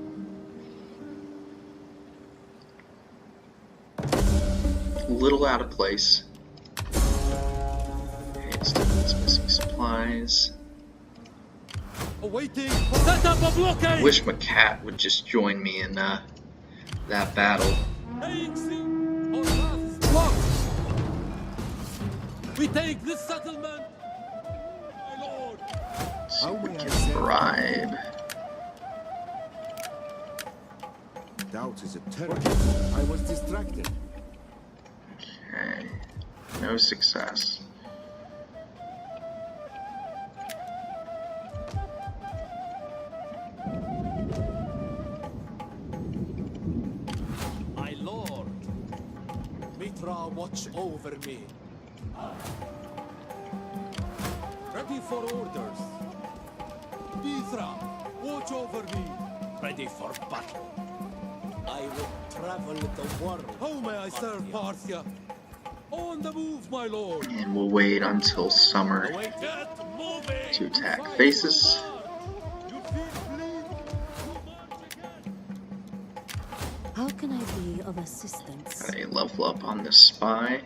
A little out of place. It's missing supplies. Awaiting. Set up a blockade. Wish my cat would just join me in that battle. Paying sea. Our path is blocked. We take this settlement. My lord. Let's see if we can bribe. Doubt is a terror. I was distracted. Okay. No success. watch over me. Ready for orders. Mithra, watch over me. Ready for battle. I will travel the world. How may I serve Parthia? On the move, my lord. And we'll wait until summer to attack faces. How can I be of assistance? Got a level up on the spy.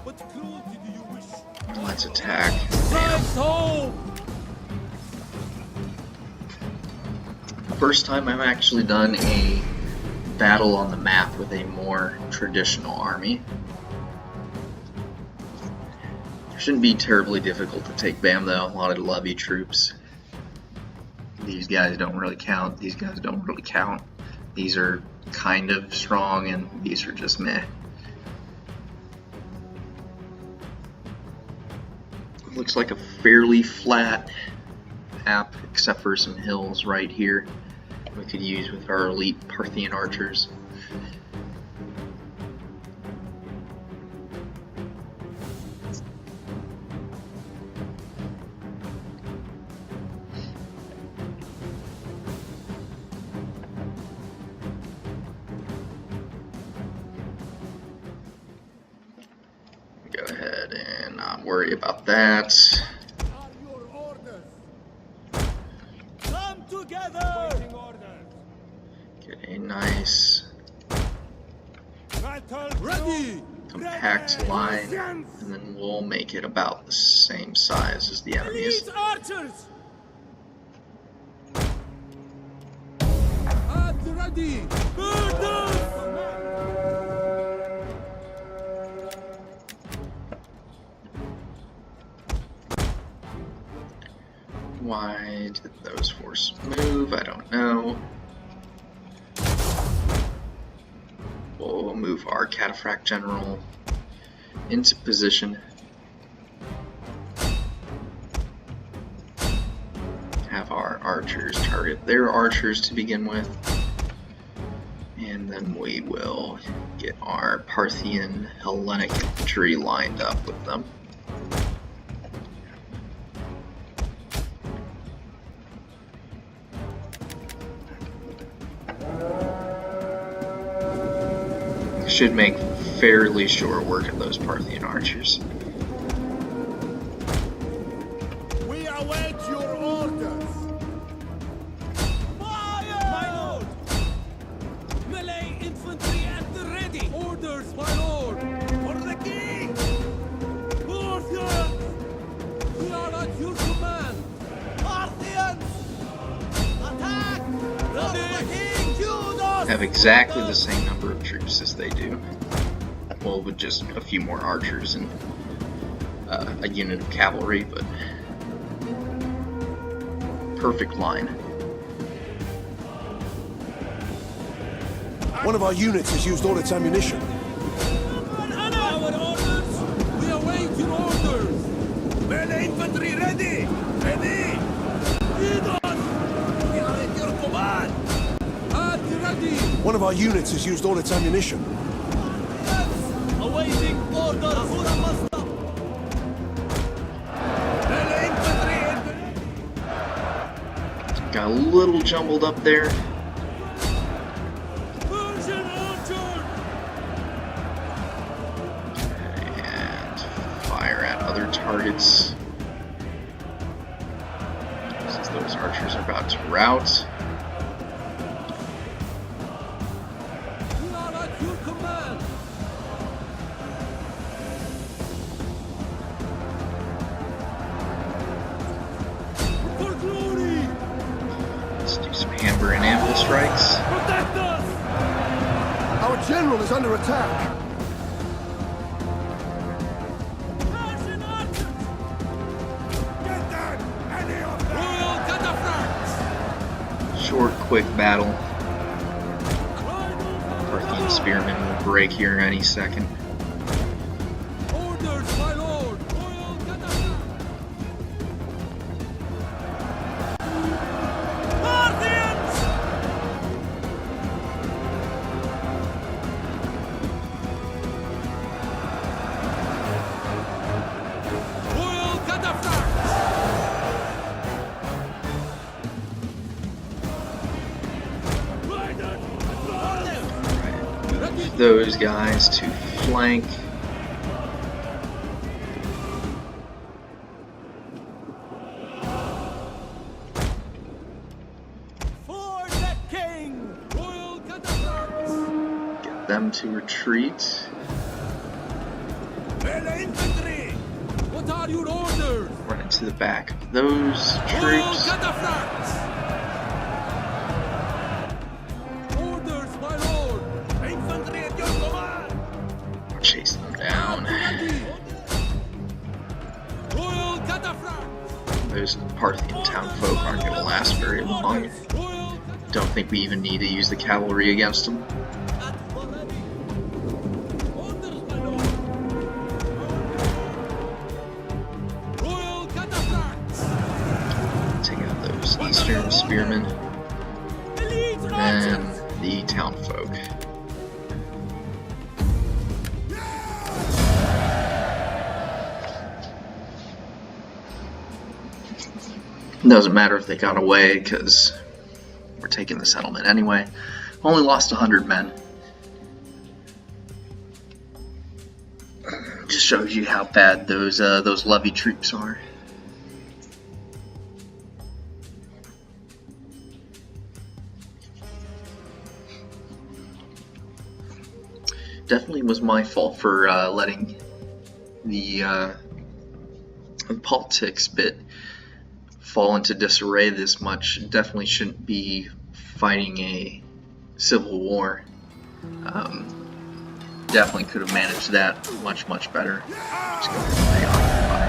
What cruelty do you wish? Let's attack. First time I've actually done a battle on the map with a more traditional army. Shouldn't be terribly difficult to take Bam though. A lot of levy troops. These guys don't really count. These guys don't really count. These are kind of strong and these are just meh. Looks like a fairly flat map except for some hills right here we could use with our elite Parthian archers. Go ahead and not worry about that. Come together! Get a nice Ready! compact line, and then we'll make it about the same size as the enemies. Archers! At ready! Why did those forces move? I don't know. We'll move our cataphract general into position. Have our archers target their archers to begin with. And then we will get our Parthian Hellenic infantry lined up with them. Should make fairly short work of those Parthian archers. We await your orders. Fire! My lord! Melee infantry at the ready. Orders, my lord! For the king! Parthians! We are at your command. Parthians! Attack! For the king, Judas! Have exactly the same number of troops as they do. Well, with just a few more archers and a unit of cavalry, but perfect line. One of our units has used all its ammunition. Our orders! We await your orders! Melee infantry ready! Ready! Lead us! We are at your command! At ready! One of our units has used all its ammunition. Awaiting orders! Melee infantry! Got a little jumbled up there. Persian archer! And fire at other targets. Since those archers are about to rout. We are at your command! For glory! Let's do some hammer and anvil strikes. Protect us! Our general is under attack. Persian archers! Get them! Any of them! Royal cataphracts! Short, quick battle. Parthian spearmen will break here any second. Orders, my lord! Royal cataphracts! Parthians! those guys to flank. For the king! Royal cataphracts! Get them to retreat. Belo infantry! What are your orders? Run into the back of those Royal troops. cataphracts! Orders, my lord! Infantry at your command! Chase them down. Ready! Royal cataphracts! Those Parthian townfolk aren't going to last very long. Royal Don't think we even need to use the cavalry against them. Orders, my lord! Royal cataphracts! Take out those eastern spearmen Elite and archers! the townfolk. Doesn't matter if they got away because we're taking the settlement anyway. Only lost 100 men. Just shows you how bad those levy troops are. Definitely was my fault for letting the politics bit fall into disarray this much. Definitely shouldn't be fighting a civil war. Definitely could have managed that much better. Just go ahead and reoccupy.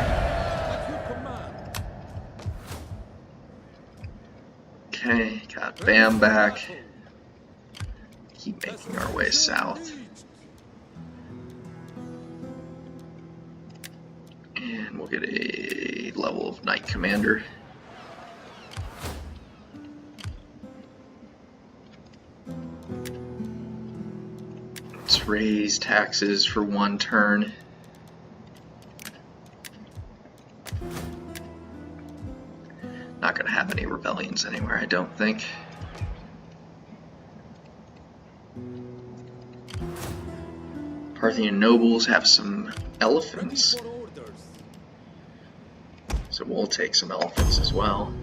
At your command! Okay, got Bam back. Keep making our way south. And we'll get a level of Knight Commander. Let's raise taxes for one turn. Not going to have any rebellions anywhere, I don't think. Parthian nobles have some elephants, For orders! so we'll take some elephants as well.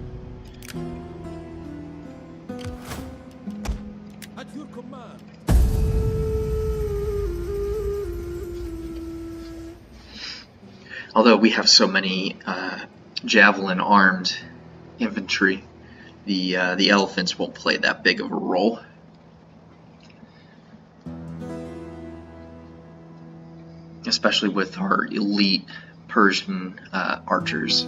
At your command! Although we have so many javelin armed infantry, the elephants won't play that big of a role. Especially with our elite Persian archers.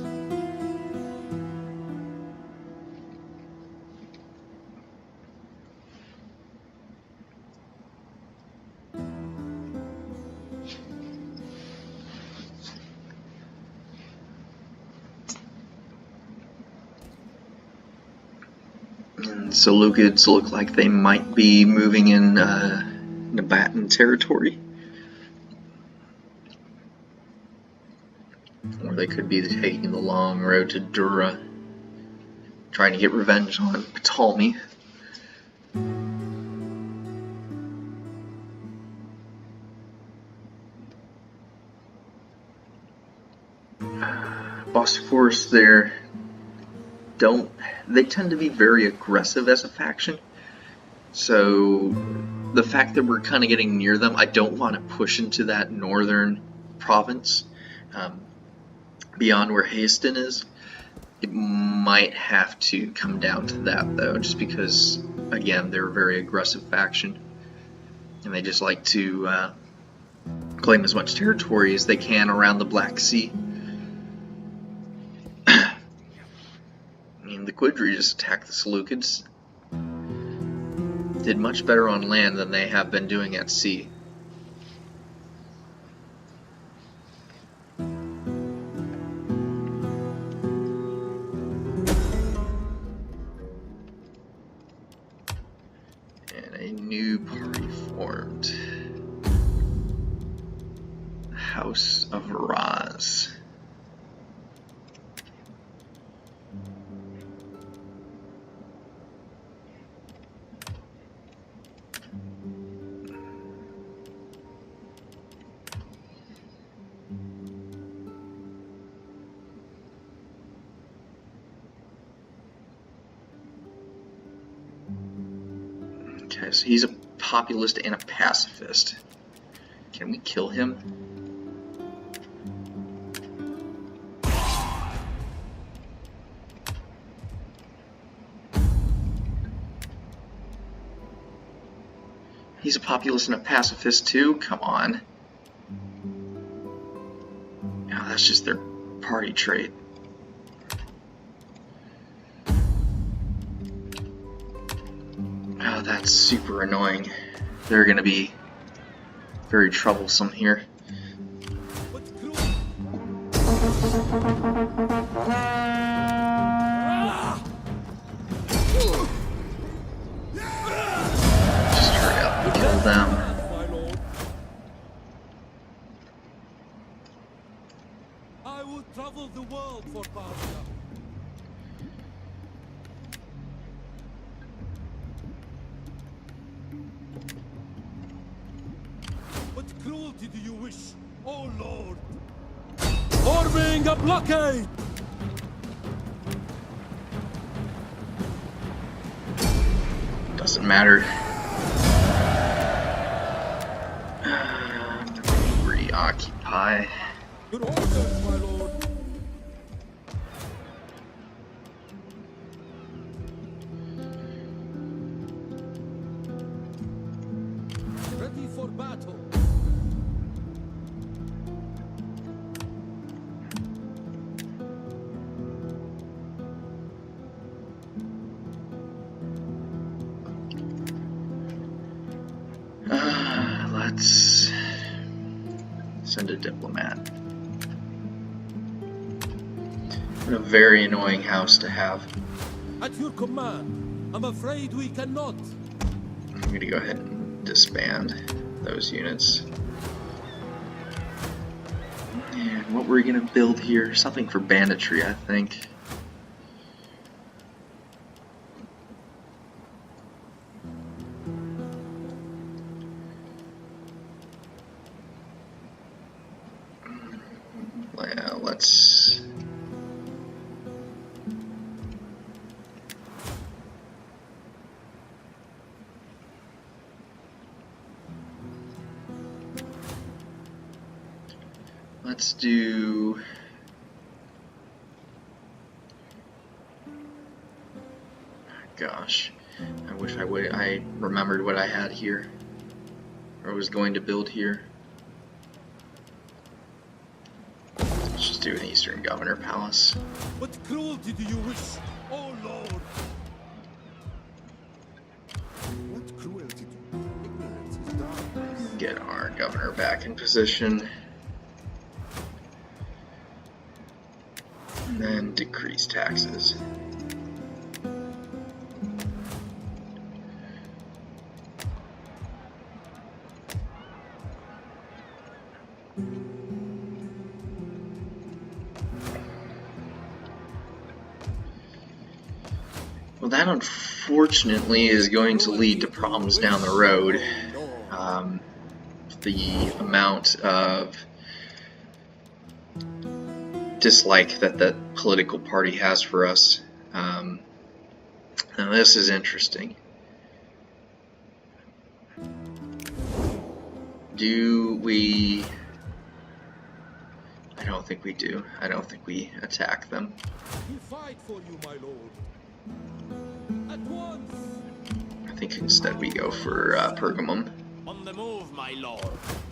And Seleucids look like they might be moving in Nabatean territory. Or they could be taking the long road to Dura, trying to get revenge on Ptolemy. Bosphorus there, they tend to be very aggressive as a faction. So the fact that we're kind of getting near them, I don't want to push into that northern province. Beyond where Hayasden is, it might have to come down to that though, just because, again, they're a very aggressive faction, and they just like to claim as much territory as they can around the Black Sea. I mean, the Quidri just attacked the Seleucids. Did much better on land than they have been doing at sea. New party formed. House of Raz. Okay, so he's a populist and a pacifist. Can we kill him? He's a populist and a pacifist too? Come on. No, that's just their party trait. Oh, that's super annoying. They're gonna be very troublesome here. Just hurry up and kill them. My lord. I would travel the world for Parthia. What cruelty do you wish, oh lord? Forming a blockade! Doesn't matter. Reoccupy. Your orders, my lord. Ready for battle. Let's send a diplomat. What a very annoying house to have. At your command. I'm afraid we cannot. I'm gonna go ahead and disband those units. And what we're gonna build here, something for banditry, I think. Yeah, let's do gosh, I wish I remembered what I had here or was going to build here. Let's just do an Eastern Governor Palace. What cruelty do you wish, oh lord? What cruelty to ignorance is darkness. Get our governor back in position. And then decrease taxes. Well, that unfortunately is going to lead to problems down the road. The amount of dislike that the political party has for us. Now this is interesting. Do we... I don't think we do. I don't think we attack them. We fight for you, my lord. At once. I think instead we go for Pergamum. On the move, my lord.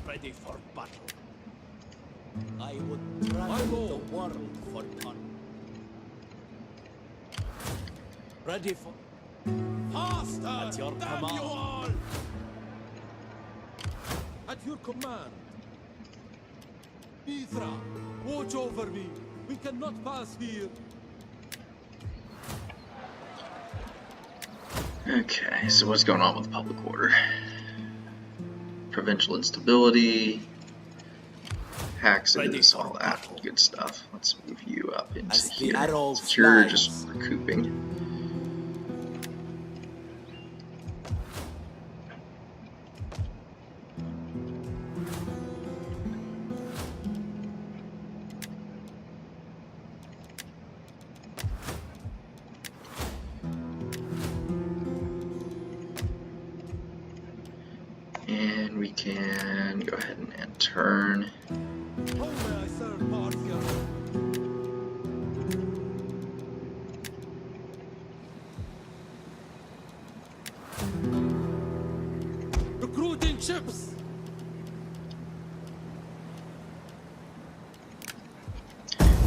Ready for battle. I would travel the world for fun. Ready for... Faster! At your Damn command. you all! At your command. Mithra, watch over me. We cannot pass here. Okay, so what's going on with public order? Provincial instability, taxes, all that good stuff. Let's move you up into As the here. arrow Since you're flies. just recouping. can go ahead and turn. How may I serve Parthia? Recruiting ships!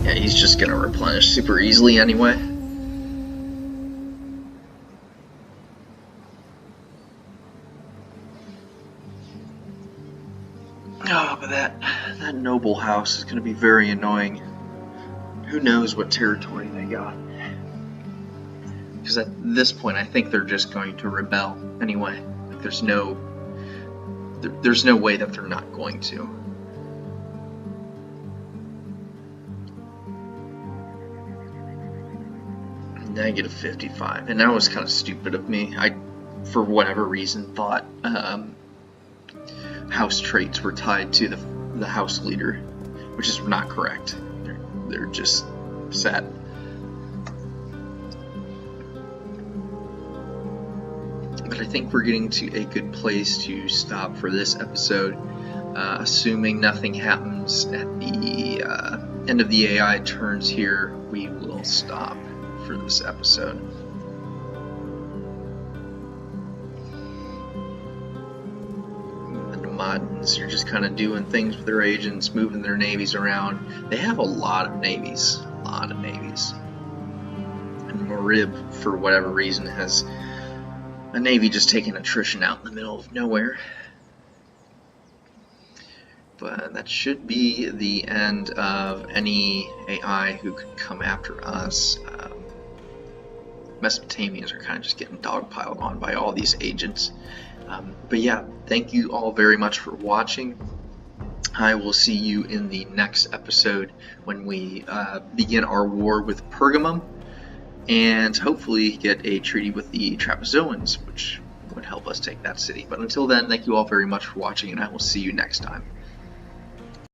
Yeah, he's just gonna replenish super easily anyway. Oh, but that noble house is gonna be very annoying. Who knows what territory they got? Because at this point, I think they're just going to rebel anyway. Like, there's no way that they're not going to. Negative 55, and that was kind of stupid of me. I, for whatever reason, thought house traits were tied to the house leader, which is not correct. They're just set. But I think we're getting to a good place to stop for this episode. Assuming nothing happens at the end of the AI turns here, we will stop for this episode. The Nomadans are just kind of doing things with their agents, moving their navies around. They have a lot of navies. And Morib, for whatever reason, has a navy just taking attrition out in the middle of nowhere. But that should be the end of any AI who could come after us. Mesopotamians are kind of just getting dogpiled on by all these agents. But yeah, thank you all very much for watching. I will see you in the next episode when we begin our war with Pergamum and hopefully get a treaty with the Trapezoans, which would help us take that city. But until then, thank you all very much for watching, and I will see you next time.